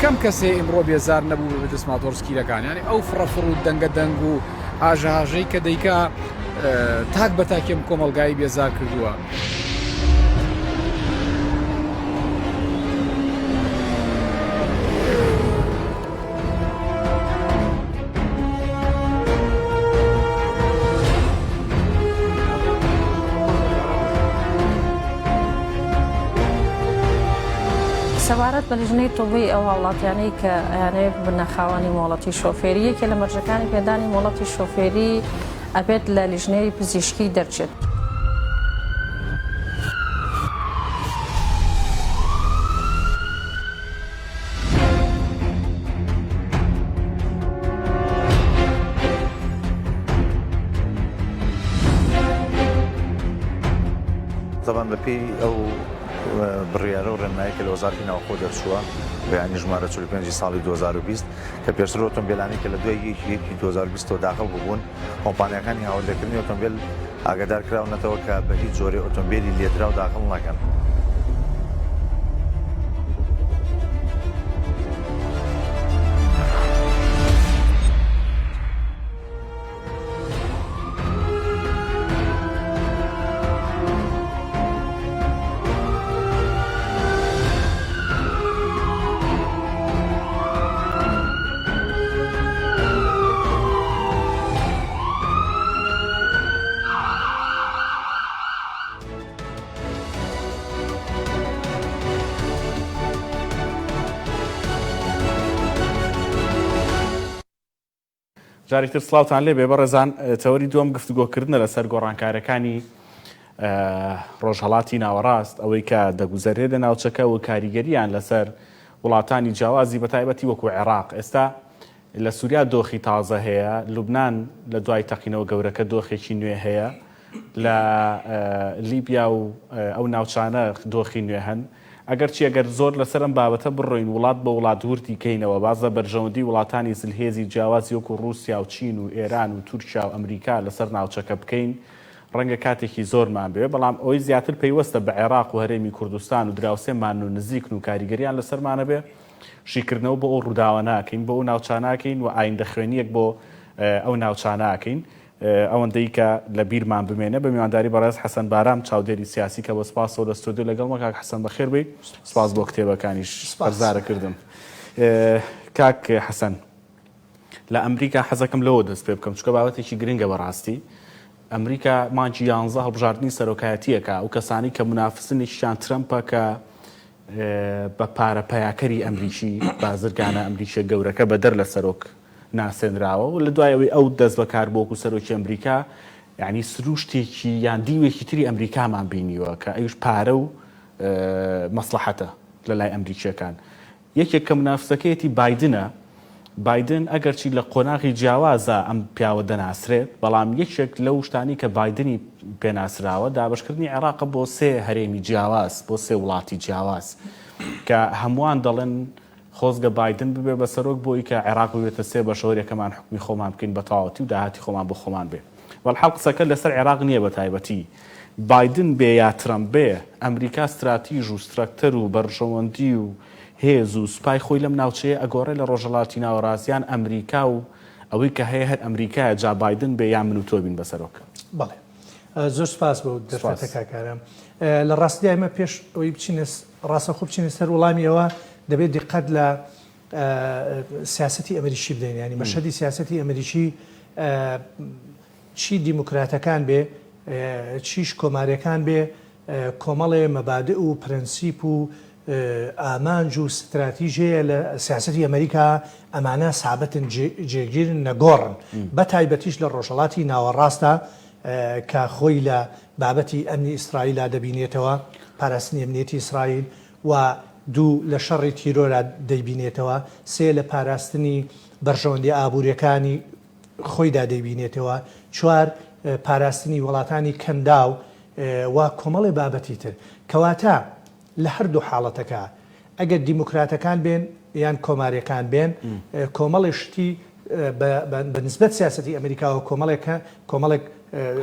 کەم کەسێ ئمڕۆ بێزار نەبوو بە دەست ماتۆرسکیلەکانیانی ئەو فڕەفڕ و دەنگە دەنگ و ئاژەهاژەی کە دەیکا تاک بە تاکێم کۆمەلگایی بێزار کردووە. سەبارەت بە لیژنەی تۆبی ئەو وڵاتیانەی کە یانەیە بنەخاوانی مۆڵەتی شۆفێری یەکێ لە مەرجەکانی پێدانی مۆڵەتی شۆفێری ئەبێت لە لیژنەی پزیشکی دەرچێت. طبعا بەپێی ئەو بڕیارە و ڕێنمایی کە لە وەزارەتی ناوخۆ دەرچووە بەیانی ژمارە 45 ساڵی 2020 کە پێشتر ئۆتۆمبیلانی کە لە دوای یەکی 2020 داخل بوون کۆمپانیەکانی هاوردەکردنی ئۆتۆمبیل ئاگادار کراونەتەوە کە بە هیچ جۆرێ ئۆتۆمبیلی لێدرا و داخل نەکەن. جاری تر سڵاوتان لێ بێ بەڕێزان تەوەری دووەم گفتوگۆکردنە لەسەر گۆڕانکارەکانی ڕۆژهەڵاتی ناوەڕاست ئەوەی کە دەگوزارێت لە ناوچەکە و کاریگەریان لەسەر وڵاتانی جیاوازی بەتایبەتی وەکو عێراق. ئێستا لە سووریا دۆخی تازە هەیە، لوبناان لە دوای تەقینەوە گەورەکە دۆخێکی نوێ هەیە، لە لیبیا و ئەو ناوچانە دۆخی نوێ هەن. ئەگەر چی ئەگەر زۆر لەسەر ئەم بابەتە بڕۆین وڵات بە وڵات وردی کەینەوە بازە بەرژەوەندی وڵاتانی زلهێزی جیاوازی وەکو رووسیا و چین و ئێران و تورکیا و ئەمریکا لەسەر ناوچەکە بکەین ڕەنگە کاتێکی زۆرمان بێ، بەڵام ئەوەی زیاتر پێیوەستە بە عێراق و هەرێمی کوردستان و دراوسێمان و نزیکن و کاریگەریان لەسەرمانە بێ شیکردنەوە بۆ ئەو ڕووداوە ناکەین، بۆ ئەو ناوچاناکەین و ئایندە خوێنیەک بۆ ئەو ناوچاناکەین. ئەوەندەی کە لە بیرمان بمێنە بە میوانداری بەڕێز حەسەن بارام چاودێری سیاسی کە بە سپاسەوە لە ستۆدیۆ لەگەڵمە کاک حەسەن بەخێر بێ. سپاس بۆ کتێبەکانیش هەرزارە کردم. کاک حەسەن، لە ئەمریکا حەزەکەم لەوە دەست پێ بکەم چونکە بابەتێکی گرنگە بەڕاستی. ئەمریکا مانچی 11 هەڵبژاردننی سەرۆکایەتیەکە ئەو کەسانی کە منافسنیشیان ترەمپە کە بە پارە پەیاکەری ئەمریکی بازرگانە ئەمریکیە گەورەکە بە دەر لە سەرۆک ناسێنراوە و لە دوایەوەی ئەو دەست بەکار بۆکو سەرۆکی ئەمریکا یعنی سروشتێکی یان دیوێکی تری ئەمریکامان بینیوە کە ئەوش پارە و مەسلحەتە لە لای ئەمریکیەکان. یەکێک کە منافسەکەیەتی بایدنە، بایدن ئەگەرچی لە قۆناغی جیاوازە ئەم پیاوە دەناسرێت، بەڵام یەکێک لەو شتانی کە بایدنی پێناسراوە دابشکردنی عێراق بۆ 3 هەرێمی جیاواز، بۆ 3 وڵاتی جیاواز کە هەمووان دەڵێن خۆزگە بایدن ببێ بە سەرۆک بۆی کە عێراق بێتە 3 بەشەوەریەکەمان حکمی خۆمان بکەین بە تەواوەتی و داهاتی خۆمان بۆ خۆمان بێ. وەڵحاڵ قسەکە لەسەر عێراق نییە بە تایبەتی. بایدن بێ یا ترەمپ بێ، ئەمریکا استراتیژ و سترەکتەر و بەرژەوەندی و هێز و سوپای خۆی لەم ناوچەیە ئەگۆڕێ لە ڕۆژهەڵاتی ناوەڕاستیان ئەمریکا و ئەوەی کە هەیە هەر ئەمریکایە جا بایدن بێ یان من و تۆ بین بەسەرۆک. بەڵێ زۆر سپاس بۆ دەرفەتە کاکارم. لە ڕاستی ئێمە پێش ئەوەی بچینە ڕاستە خۆ بچینە سەر وەڵامیەوە دەبێت دقت لە سیاسەتی ئەمریکی بدەین، ینی مەشهدی سیاسەتی ئەمریکی چی دیموکراتەکان بێ چیش کۆماریەکان بێ کۆمەڵێ مەبادئ و پرەنسیپ و ئامانج و استراتیژەیە لە سیاسەتی ئەمریکا ئەمانە سابەتن جێگیرن نەگۆڕن بە تایبەتیش لە ڕۆژهەڵاتی ناوەڕاستە کە خۆی لە بابەتی ئەمنی ئیسرائیللا دەبینێتەوە، پاراستنی ئەمنیەتی ئیسرائیل و 2 لە شەڕی تیرۆرا دەیبینێتەوە، 3 لە پاراستنی بەرژەوەندی ئابوووریەکانی خۆیدا دەیبینێتەوە، 4 پاراستنی وڵاتانی کەنداو و کۆمەڵی بابەتی تر. کەواتە لە هەردوو حاڵەتەکە ئەگەر دیموکراتەکان بێن یان کۆماریەکان بێن کۆمەڵی شتی بە نسبەت سیاسەتی ئەمریکاوە کۆمەڵێک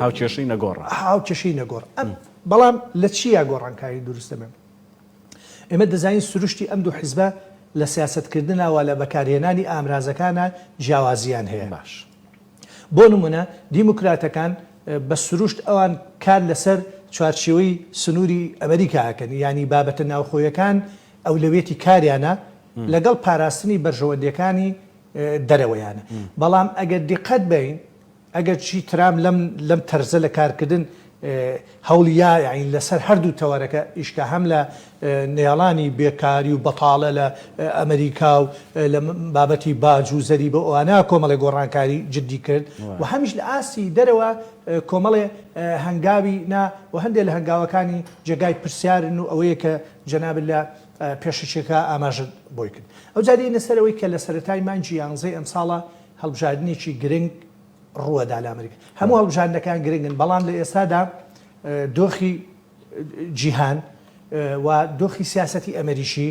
هاوکێشەی نەگۆڕە هاوکێشەی نەگۆڕ. بەڵام لە چیە گۆڕانکاری دروستە بێن؟ ئێمە دەزانین سروشتی ئەم دوو حیزبە لە سیاستکردنەوە لە بەکارهێنانی ئامرازەکانە جیاوازیان هەیە. باش بۆ نمونە دیموکراتەکان بە سروشت ئەوان کار لەسەر چوارچێوەی سنووری ئەمریکاکەن، ینی بابەتە ناوخۆیەکان ئەولەوێتی کاریانە لەگەڵ پاراستنی بەرژەوەندەکانی دەرەوەیانە. بەڵام ئەگەر دیقەت بین ئەگەر چی ترام لەم تەرزە لە کارکردن هەوڵیا یعنی لەسەر هەردوو تەوەرەکە ئیشکە هەم لە نێڵانی بێکاری و بەتاڵە لە ئەمریکا و لە بابەتی باج و زەری بە ئەوانە کۆمەڵی گۆڕانکاری جددی کرد و هەمیش لە ئاسی دەرەوە کۆمەڵێ هەنگاوی نا و هەندێک لە هەنگاوەکانی جێگای پرسیارن و ئەوەیە کە جەناب لە پێشچێکە ئاماژت بۆی کرد. ئەو جارێ نەسەرەوەی کە لە سەرەتای مانجی 11 ئەم ساڵە هەڵبژاردنێکی گرنگ ڕووەدا لە ئەمریکا. هەموو هەڵبژاردنەکان گرنگن، بەڵام لە ئێستادا دۆخی جیهان و دۆخی سیاسەتی ئەمریکی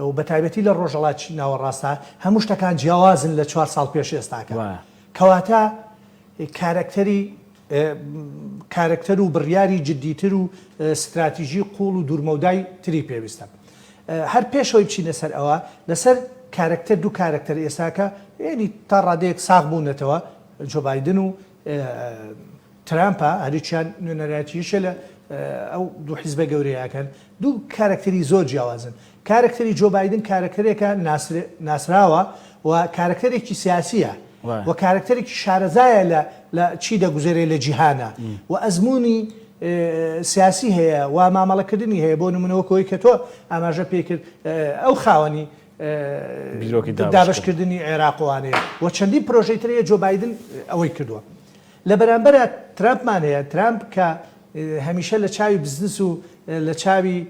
و بە تایبەتی لە ڕۆژهەڵاتی ناوەڕاستە هەموو شتەکان جیاوازن لە 4 ساڵ پێش ئێستاکە. کەواتە کارکتەر و بڕیاری جددیتر و استراتیژی قوڵ و دوورمەودای تری پێویستە. هەر پێشەوەی بچینە سەر ئەوە لەسەر کارکتەر دوو کارکتەر ئێستاکە ینی تا ڕادەیەک ساغ بوونەتەوە جۆ بایدن و ترامپە هەریچیان نوێنەرایەتیشە لە ئەو دوو حیزبە گەورەیەکەن دوو کارکتەری زۆر جیاوازن. کارکتەری جۆ بایدن کارکتەرێکە ناسراوە و کارکتەرێکی سیاسیە و کارکتەرێکی شارەزایە لە چی دەگوزێرێ لە جیهانە و ئەزمموی سیاسی هەیە و مامەڵەکردنی هەیە. بۆ نمونەوە کۆی کە تۆ ئاماژە پێکرد ئەو خاوەنی دابشکردنی عێراقوانەیە و چەندی پرۆژەی ترەیە جۆ بایدن ئەوەی کردووە لە بەرامبەرە ترامپمان هەیە ترامپ کە هەمیشە لە چاوی بزنس و لە چاوی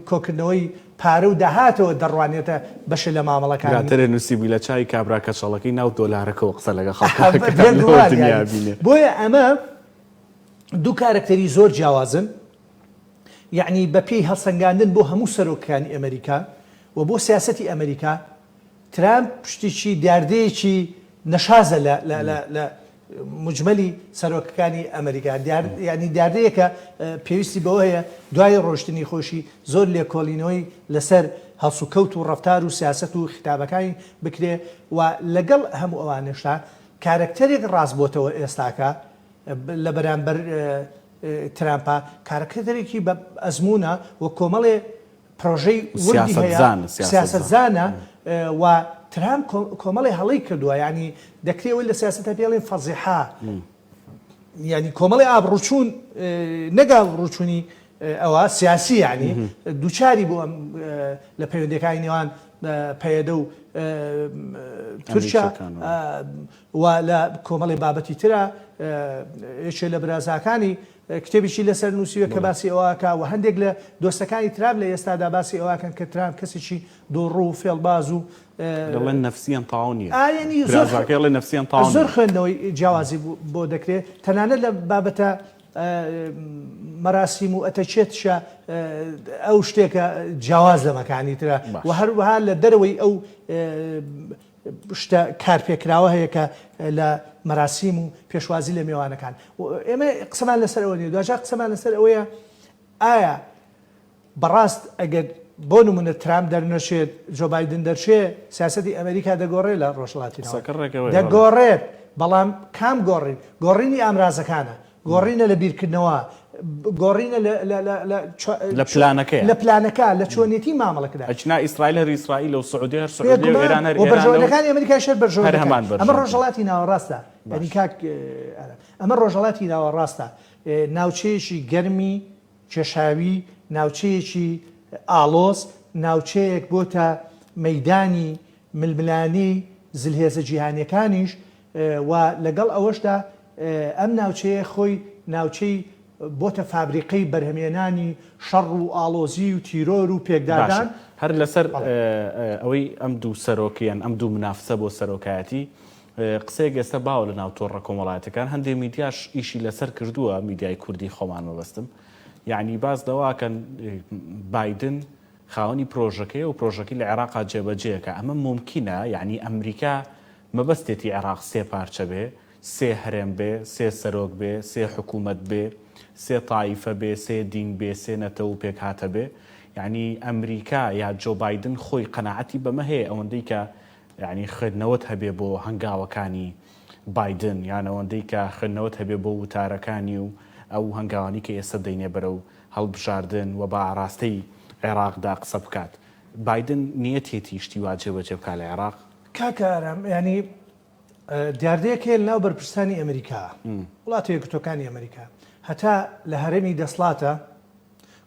کۆکردنەوەی پارە و داهاتەوە دەڕوانێتە بەشە لە مامەڵەکان ترێ نووسیبی لە چای کابرا کەچەڵەکەی ناو دۆلارەکەەوە قسە لەگە خەڵک بۆیە ئەمە دوو کارکتەری زۆر جیاوازن یعنی بە پێی هەڵسەنگاندن بۆ هەموو سەرۆکەکانی ئەمریکا و بۆ سیاسەتی ئەمریکا ترامپ پشتێکی دیاردەیەکی نەشازە لە مجمەلی سەرۆکەکانی ئەمریکا ینی دیاردەیەکە پێویستی بەوە هەیە دوای ڕۆشتنی خۆشی زۆر لێکۆڵینەوەی لەسەر هەڵسوکەوت و ڕەفتار و سیاست و خیتابەکانی بکرێ و لەگەڵ هەموو ئەوانشتا کارکتەرێک ڕاست بۆتەوە ئێستاکە لە بەرامبەر ترامپا کارکتەرێکی بە ئەزمونە و کۆمەڵێ پرۆژەی وردی هەیە سیاسەتزانە و ترامپ کۆمەڵی هەڵی کردووە ینی دەکرێەوەی لە سیاستە پێڵێن فەزیحا ینی کۆمەڵی ئابڕوچوون نەگەڵ ڕوچوونی ئەوە سیاسی ینی دووچاری بۆ ئەم لە پەیوەندەکانی نێوان پەیەدە و تورکیا و لە کۆمەڵی بابەتی ترە یەکێ لە برازاکانی کتێبیی لەسەر نووسیوە کە باسی ئەوواکە و هەندێک لە دۆستەکانی ترام لە ئێستادا باسی ئەوواکەن کە ترام کەسێکی دۆڕوو و فێڵباز و دەڵێن نەفسیان تاو نیە نفسیان زۆر خوێندنەوەی جیاوازی بۆ دەکرێت تەنانەت لە بابەتە مەراسیم و ئەتەچێتشە ئەو شتێکە جیاواز لەمەکانی ترە و هەروەها لە دەرەوەی ئەو شتە کارپێکراوە هەیە کە لە مەراسیم و پێشوازی لە میێوانەکان ئێمە قسەمان لەسەر ئەوە نیە دوجار قسەمان لەسەر ئەوەیە ئایا بەڕاست ئەگەر بۆ نمونە ترامپ دەرنەچێت جۆ بایدن دەرچێت سیاسەتی ئەمریکا دەگۆڕێت لە ڕۆژهڵاتیەوە دەگۆڕێت بەڵام کام گۆڕین گۆڕینی ئامرازەکانە گۆڕینە لە بیرکردنەوە گۆڕینە لە پلانەکە لە چۆنێتی مامەڵەکەدا ئەچنا ئیسرائیل هەر ئیسرائیل و سعودی هەر سعودی و ئێران هەر بەرژەوەندەکانی ئەمریکا شەر بەرژەوەندەکان ئەمە ڕۆژهەڵاتی ناوەڕاستە ینی کاک ئەمە ڕۆژهەڵاتی ناوەڕاستە ناوچەیەکی گەرمی کێشاوی ناوچەیەکی ئاڵۆز ناوچەیەک بۆتە مەیدانی ململانی زلهێزە جیهانیەکانیش و لەگەڵ ئەوەشدا ئەم ناوچەیە خۆی ناوچەی بۆتە فابریقەی بەرهەمێنانی شەڕ و ئاڵۆزی و تیرۆر و پێکدادان هەر لەسەر ئەوەی ئەم دوو سەرۆکیان ئەم دوو منافسە بۆ سەرۆکایەتی قسەیەک ئێستا باوە لە ناوتۆڕە کۆمەڵایەتەکان هەندێک میدیاش ئیشی لەسەر کردووە میدیای کوردی خۆمان مەبەستم یعنی باز دەواکەن بایدن خاوەنی پرۆژەکەی و پرۆژەکەی لە عێراقا جێبەجێەکە ئەمە ممکنە یعنی ئەمریکا مەبەستێتی عێراق سێ پارچە بێ سێ هەرێم بێ سێ سەرۆک بێ سێ حکوومەت بێ سێ تایفە بێ سێ دین بێ سێ نەتە و پێک هاتە بێ یعنی ئەمریکا یا جۆ بایدن خۆی قەناعەتی بەمە هەیە ئەوەندەی کە یعنی خوێندنەوەت هەبێ بۆ هەنگاوەکانی بایدن یان ئەوەندەی کە خوێندنەوەت هەبێ بۆ وتارەکانی و ئەو هەنگاوانی کە ئێستا دەینێ بەرە و هەڵبژاردن و بە ئاراستەی عێراقدا قسە بکات بایدن نیەتێتی شتی واجێ بەجێ بکات لە عێراق کاکارم ینی دیاردەیەک هەیە لەناو بەرپرسانی ئەمریکا وڵاتە یەکگرتووەکانی ئەمریکا هەتا لە هەرێمی دەسڵاتە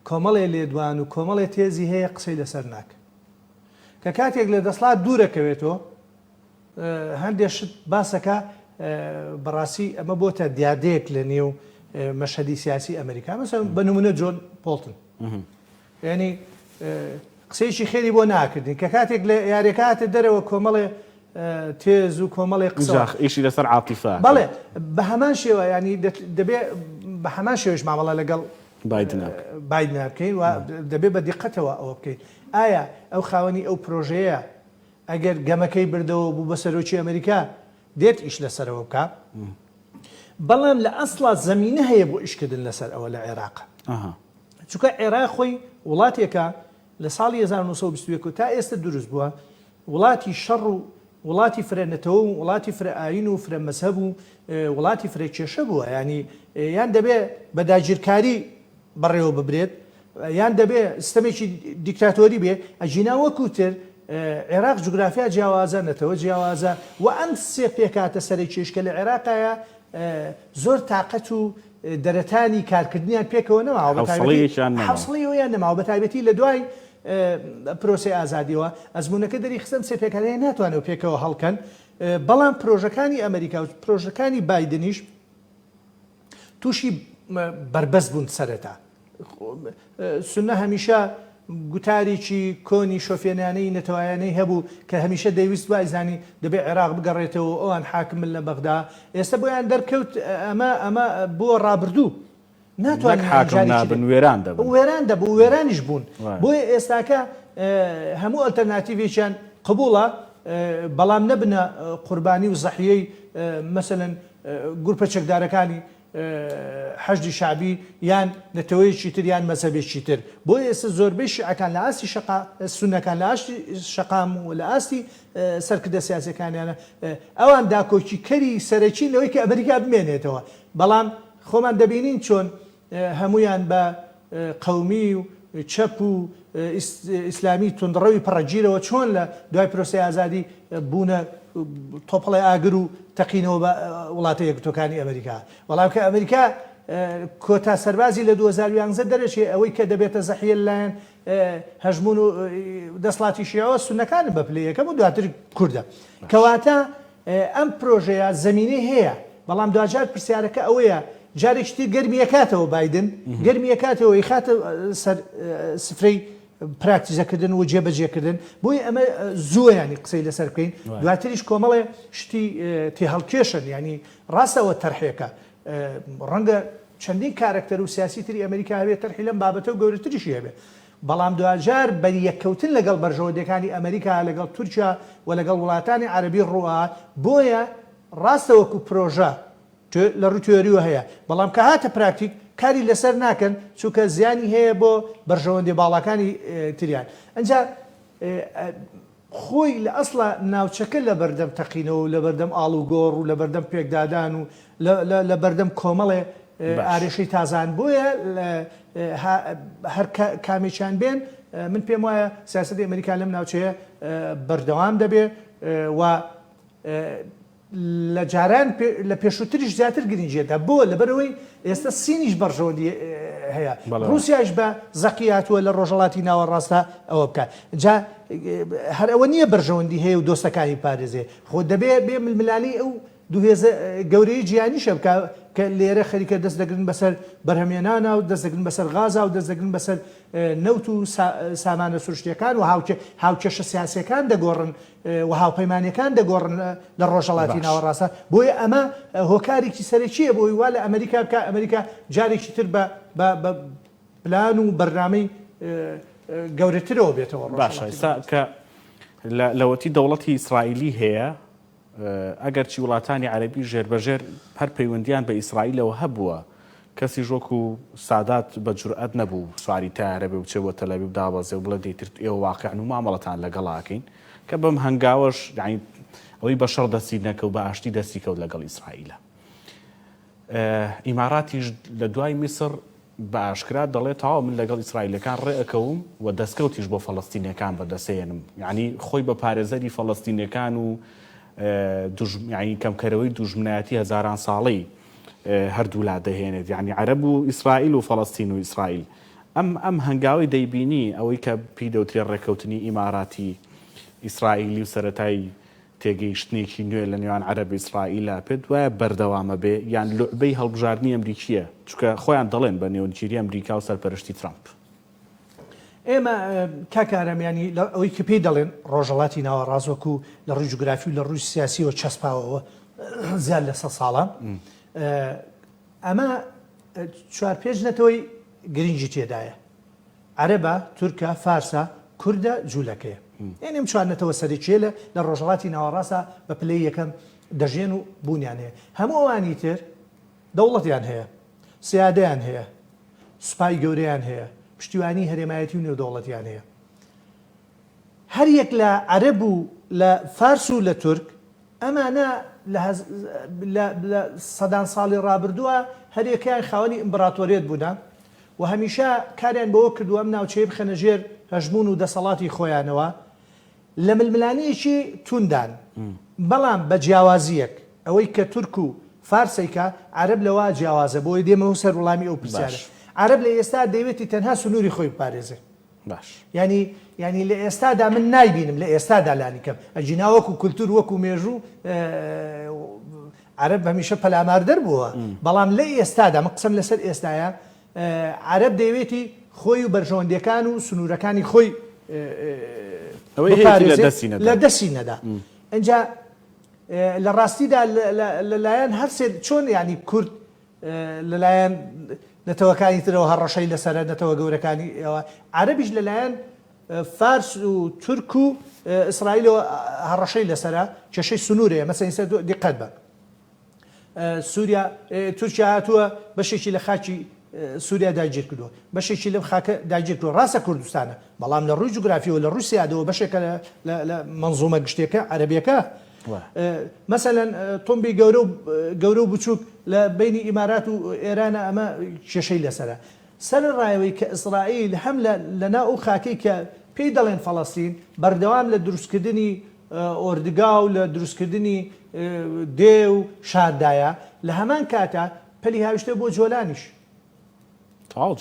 کۆمەڵێ لێدوان و کۆمەڵێ تێزی هەیە قسەی لەسەر ناک کە کاتێک لە دەسڵات دوورەکەوێتەوە هەندێک شت باسەکە بەڕاستی ئەمە بۆتە دیاردەیەک لە نێو مەشهدی سیاسی ئەمریکا مەسەڵەن بە نمونە جۆن پۆڵتن ینی قسەیەکی خێری بۆ ناکردین کە کاتێک لە یاریەکاتە دەرەوە کۆمەڵێ تێز و کۆمەڵی قسە ئیشی لەسەر عاتیفە بەڵێ بە هەمان شێوە ینی دەبێت بە هەمان شێوەش مامەڵە لەگەڵ بایدن بکەین و دەبێت بە دیقەتەوە ئەوە بکەین ئایا ئەو خاوەنی ئەو پرۆژەیە ئەگەر گەمەکەی بردەوە بوو بە سەرۆکی ئەمریکا دێت ئیش لەسەرەوە بکە بەڵام لە ئەسڵا زەمینە هەیە بۆ ئیشکردن لەسەر ئەوە لە عێراق چونکە عێراق خۆی وڵاتێکە لە ساڵی 1920 تا ئێستا دروست بووە وڵاتی شەڕ و وڵاتی فرێنەتەوە و وڵاتی فرەئاین و فرەمەسەب و وڵاتی فرێکێشە بووە ینی یان دەبێت بە داگیرکاری بەڕێوە ببرێت یان دەبێت سیستەمێکی دیکتاتۆری بێ ئەجینا وەکوتر عێراق جوگرافیا جیاوازە نەتەوە جیاوازە و ئەم سێ پێکاتە سەری چێشکە لە عێراقایە زۆر تااقەت و دەرەتانی کارکردنیان پێکەوە نەماوە حوسڵیەوەیان نەماوە بە تایبەتی لە دوای پرۆسی ئازادیەوە ئەزمونونەکە دەریخستم سێپێکەکانی ناتوانێت پێکەوە هەڵکەن بەڵام پرۆژەکانی ئەمریکا و پرۆژەکانی بایدنیش تووشی بربەست بوون سەرەتا سونە هەمیشە گوتارێکی کۆنی شۆفێنانەی نەتەوایانەی هەبوو کە هەمیشە دەیویست وایزانی دەبێت عێراق بگەڕێتەوە ئەوان حاکمن لە بەغدا ئێستا بۆیان دەرکەوت ئەمە بۆ ڕابردوو وێران دەبوو وێرانیش بوون بۆیە ئێستاکە هەموو ئەلتەرناتیڤێکیان قبوڵە بەڵام نەبنە قوربانی و زەحیەی مەسەلەن گروپە چەکدارەکانی حەشدی شعبی یان نەتەوەیەکی تر یان مەزهبێکی تر بۆیە ئێستا زۆربەی شیعەکان لە ئاستی سونەکان لە ئاستی شەقام و لە ئاستی سەرکردە سیاسەکانیانە ئەوان داکۆکی کەری سەرەکی لەوەی کە ئەمریکا بمێنێتەوە بەڵام خۆمان دەبینین چۆن هەمویان بە قەومی و چەپ و ئیسلامی تونندڕەوی پڕەگیرەوە چۆن لە دوای پرۆسی ئازادی بوونە تۆپڵی ئاگر و تەقینەوە بە وڵاتە یەکگرتوەکانی ئەمریکا وەڵام کە ئەمریکا کۆتا سەربازی لە 2011 دەرەچێ ئەوەی کە دەبێتە زەحیە لایەن هەژمون و دەسڵاتی شیعەوە سونەکان بە پلەی یەکەم و دواتر کوردە کەواتە ئەم پرۆژەیە زەمینەی هەیە بەڵام دوجار پرسیارەکە ئەوەیە جارێکتی گەرمیەکاتەوە بایدن گەرمیەکاتەوە خاتە سەر سفرەی پراکتیزەکردن و جێبەجێکردن بۆی ئەمە زوویانی قسەی لەسەر بکەین دواتریش کۆمەڵێ شتی تێهەڵکێشن ینی ڕاستەوە تەرحێکە ڕەنگە چەندین کارکتەر و سیاسی تری ئەمریکا هەبێت تەرحی لەم بابەتە و گەورەتریشی هەبێ بەڵام دوجار بەریەککەوتن لەگەڵ بەرژەوەدەکانی ئەمریکا لەگەڵ تورکیا و لەگەڵ وڵاتانی عەرەبی ڕووە بۆیە ڕاستەوەکو پرۆژە لە ڕوتێریوە هەیە بەڵام کە هاتە پراکتیک کاری لەسەر ناکەن چونکە زیانی هەیە بۆ بەرژەوەندی باڵەکانی تریان ئەنجا خۆی لە ئەسڵە ناوچەکە لە بەردەم تەقینەوە و لە بەردەم ئاڵوگۆڕ و لە بەردەم پێکدادان و لە بەردەم کۆمەڵێ ئارێشەی تازان بۆیە هەر کامێکیان بێن من پێم وایە سیاسەتی ئەمریکا لەم ناوچەیە بەردەوام دەبێ و لە جاران لە پێشووتریش زیاتر گرنگجێتە بۆ لەبەرەوەی ئێستا سینیش بەرژەوەندی هەیە رووسیاش بە زەقیاتوە لە ڕۆژەڵاتی ناوەڕاستە ئەوە بکە جا هەر ئەوە نییە بەرژەوەندی هەیە و دۆستەکانی پارێزێ خۆ دەبێت بێ ململالی ئەو دوهێزە گەورەی جیانیشە بکە کە لێرە خەریکە دەست دەگرن بەسەر بەرهەمێنانە و دەست دەگرن بەسەر غازا و دەست دەگرن بەسەر نەوت و سامانە سروشتیەکان و هاوکێشە سیاسەکان دەگۆڕن و هاوپەیمانەکان دەگۆڕن لە ڕۆژەڵاتی ناوەڕاستە بۆیە ئەمە هۆکارێکی سەرەکیە بۆی وا لە ئەمریکا بکە ئەمریکا جارێکی تر بە پلان و بەرنامەی گەورەترەوە بێتەوە باشە کە لەوەتی دەوڵەتی ئیسرائیلی هەیە ئەگەر چی وڵاتانی عەرەبی ژێربەژێر هەر پەیوەندیان بە ئیسرائیلەوە هەبووە کەسی ژۆک و سادات بە جورئەت نەبوو سواری تایارە بێ و چێ بۆ تەلەویب دابەزێ و بڵێ دەیتر ئێوە واقعن و مامەڵەتان لەگەڵاکەین کە بەم هەنگاوەش ئەوەی بەشەڕ دەستی نەکەوت بە ئاشتی دەستی کەوت لەگەڵ ئیسرائیلە ئیماراتیش لە دوای میسر بە ئاشکرا دەڵێت تاوا من لەگەڵ ئیسرائیلەکان ڕێئەکەوم و دەستکەوتیش بۆ فەڵەستینیەکان بەدەسێنم یعنی خۆی بە پارێزەری فەڵەستینیەکان و کەمکەرەوەی دوژمنایەتی هەزاران ساڵەی هەردوو لا دەهێنێت یعنی عەرەب و ئیسرائیل و فەڵەستین و ئیسرائیل ئەم هەنگاوی دەیبینی ئەوەی کە پێی دەوترێ ڕێکەوتنی ئیماراتی ئیسرائیلی و سەرەتای تێگەیشتنێکی نوێ لە نێوان عەرەب و ئیسرائیلە پێت وایە بەردەوامە بێ یان لوعبەی هەڵبژاردننی ئەمریکیە چونکە خۆیان دەڵێن بە نێوەنگیری ئەمریکا و سەرپەرشتی ترامپ ئێمە کاکارەمیانی ئەوەی کە پێی دەڵێن ڕۆژەڵاتی ناوەڕاستوەکو لە ڕووی جوگرافی و لە ڕووی سیاسیەوە چەسپاوەوە زیاد لە 100 ساڵە ئەمە چوار پێشنەتەوەی گرنگی تێدایە عەرەبە تورکە فارسە کوردە جوولەکەیە ئێنێم چوارنەتەوە سەرچێ لە ڕۆژەڵاتی ناوەڕاستە بە پلەی یەکەم دەژێن و بوونیان هەیە هەموو ئەوانی تر دەوڵەتیان هەیە سیادەیان هەیە سوپای گەورەیان هەیە پشتیوانی هەرێمایەتی و نێودەوڵەتیان هەیە هەر یەک لە عەرەب و لە فارس و لە تورک ئەمانە لە سەدان ساڵی ڕابردووە هەرێکیان خاوەنی ئیمپراتۆریەت بوونا و هەمیشە کاریان بەوە کردووە ئەم ناوچەیە بخەنە ژێر هەژمون و دەسەڵاتی خۆیانەوە لە ململانەیەکی توندان بەڵام بە جیاوازیەک ئەوەی کە تورک و فارسێکە عەرەب لەوە جیاوازە بۆی دێمەوە سەر وەڵامی ئەو پرسیارە عەرەب لە ئێستا دەیوێتی تەنها سنووری خۆی پارێزێ باش ینی لە ئێستادا من نایبینم لە ئێستادا لانی کەم ئەجینا وەکو کولتور وەکو مێژوو عرب هەمیشە پەلاماردەر بووە بەڵام لە ئێستادا من قسەم لەسەر ئێستاە عرب دەیەوێتی خۆی و بەرژەوەندەکان و سنوورەکانی خۆی لە دەستی نەدا ئەجا لە ڕاستیدا لەلایەن هەرسێ چۆن ینی کورد لەلایەن نەتەوەکانی ترەوە هەڕەشەی لەسەر نەتەوە گەورەکانی ئێوە عربیش لەلایەن فارس و تورک و ئیسرائیلەوە هەڕەشەی لەسەرە کێشەی سنوورەیە مەسەلەن دیقەت بە سووریا تورکیا هاتووە بەشێکی لە خاکی سووریا داگیر کردووە بەشێکی لەم خاکە داگیر کردووە ڕاستە کوردستانە بەڵام لە ڕووی جوگرافیەوە لە ڕووسیادەوە بەشێکە لە منزومە گشتێکە عەرەبیەکە مەسەلەن تۆمبی گەورە و بچووک لە بینی ئیمارات و ئێرانە ئەمە کێشەی لەسەرە سەرڕایەوەی کە ئیسرائیل هەم لەناو ئەو خاکەی کە پێی دەڵێن فەڵەستین بەردەوام لە دروستکردنی ئۆردگا و لە دروستکردنی دێ و شاردایە لە هەمان کاتە پەلی هاوشتە بۆ جۆلانیش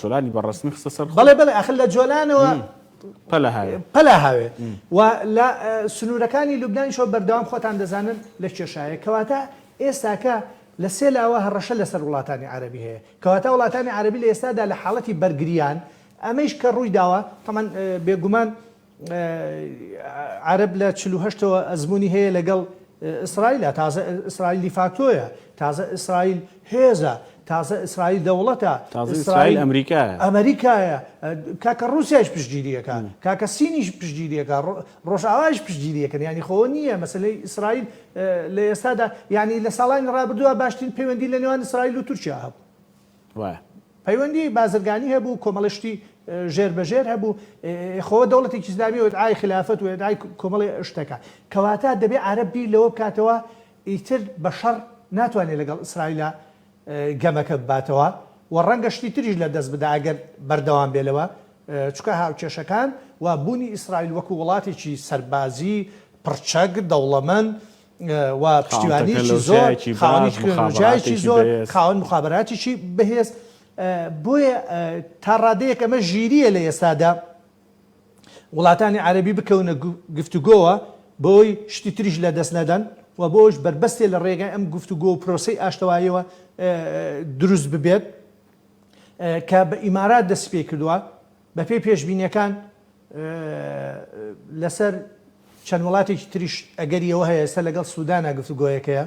جۆلانی بەڕستمی خستە سەر بەڵێ ئەخر لە جۆلانەوە پەلا هاوێ و لە سنوورەکانی لوبنانیشەوە بەردەوام خۆتان دەزانن لە کێشایە کەواتە ئێستاکە لە سێ لاوە هەڕەشە لەسەر وڵاتانی عەرەبی هەیە کەواتە وڵاتانی عەرەبی لە ئێستادا لە حاڵەتی بەرگریان ئەمەش کە ڕووی داوە تەمان بێگومان عەرب لە 48ەوە ئەزمموی هەیە لەگەڵ ئیسرائیلە تازە ئیسرائیل دیفاکتۆیە تازە ئیسرائیل هێزە تازە ئیسرائیل دەوڵەتە ئیسرائیل ئەمریکایە کاکە ڕوسیاش پشتگیریەکە کاکە سینیش پشتگیریەکە ڕۆژئاوایش پشتگیریەکەن ینی خۆ نییە مەسلەی ئیسرائیل لە ئێستادا ینی لە ساڵانی ڕابردووە باشترین پەیوەندی لە نێوان ئیسرائیل و تورکیا هەبوو پەیوەندی بازرگانی هەبوو کۆمەڵشتی ژێربەژێر هەبوو خۆ دەوڵەتێکی ئیسلامی و ئیدعای خلافەت و ئیدعای کۆمەڵی شتەکە کەواتە دەبێ عەرەب بیر لەوە بکاتەوە ئیتر بەشەڕ ناتوانێت لەگەڵ ئیسرائیلە گەمەکە بباتەوە و ڕەنگە شتی تریش لە دەست بدە ئەگەر بەردەوام بێلەوە چکە هاوکێشەکان و بوونی ئیسرائیل وەکو وڵاتێکی سەربازی پڕچەک دەوڵەمەند و پشتیوانیی زۆر خاوەنیجایکی زۆر خاوەن مخابراتیی بەهێز بۆیە تا ڕادەیەک ئەمە ژیریە لە ئێستادا وڵاتانی عەرەبی بکەونە گفتوگۆوە بۆی شتی تریش لە دەست نەدەن و بۆش بربەستێ لە ڕێگای ئەم گفتوگۆ و پرۆسەی ئاشتەواییەوە دروست ببێت کە بە ئیمارات دەست پێ کردووە بە پێی پێشبینیەکان لەسەر چەند وڵاتێکی تریش ئەگەریەوە هەیە ئێستا لەگەڵ سوودانە گفتوگۆیەکەیە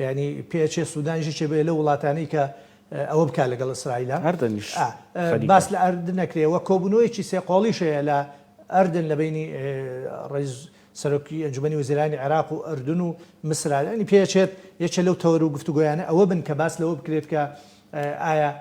ینی پێچێ سوودانیشی چێ بێ لە وڵاتانەی کە ئەوە بک لەگەڵ ئیسرائیلە باس لە ئەردن نەکرێەوە کۆبوونەوەیکی سێقۆڵیشەیە لە ئەردن لە بینی ڕێز سەرۆکی ئەنجومەنی وەزیرانی عێراق و ئەردن و مسرانی پێچێت یەکێ لەو تەوەر و گفتوگۆیانە ئەوە بن کە باس لەوە بکرێت کە ئایا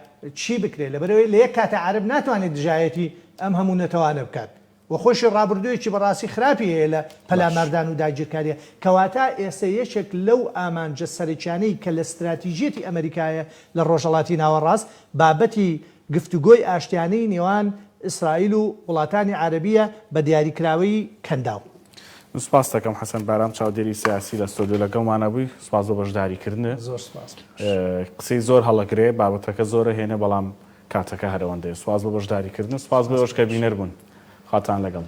چی بکرێت لەبەرەوەی لە یەک کاتە عەرب ناتوانێت دژایەتی ئەم هەموو نەتەوانە بکات و خۆشی ڕابردوویەکی بەڕاستی خراپی هەیە لە پەلاماردان و داگیرکاریە کەواتە ئێستا یەکێک لەو ئامانجە سەرچانەی کە لە استراتیژیەتی ئەمریکایە لە ڕۆژهەڵاتی ناوەڕاست بابەتی گفتوگۆی ئاشتیانەی نێوان ئیسرائیل و وڵاتانی عەرەبیە بە دیاریکراوەی کەنداو. سپاس دەکەم حەسەن بارام چاودێری سیاسی لە ستۆدیۆ لەگەڵمانە بووی سپاس بۆ بەشداریکردنە زۆر سپاس قسەی زۆر هەڵەگرێ بابەتەکە زۆرە هێنە بەڵام کاتەکە هەرەوەندەیە سپاس بۆ بەشداریکردن سپاس بۆ ئەوش کە بینەر بوون خاتان لەگەڵ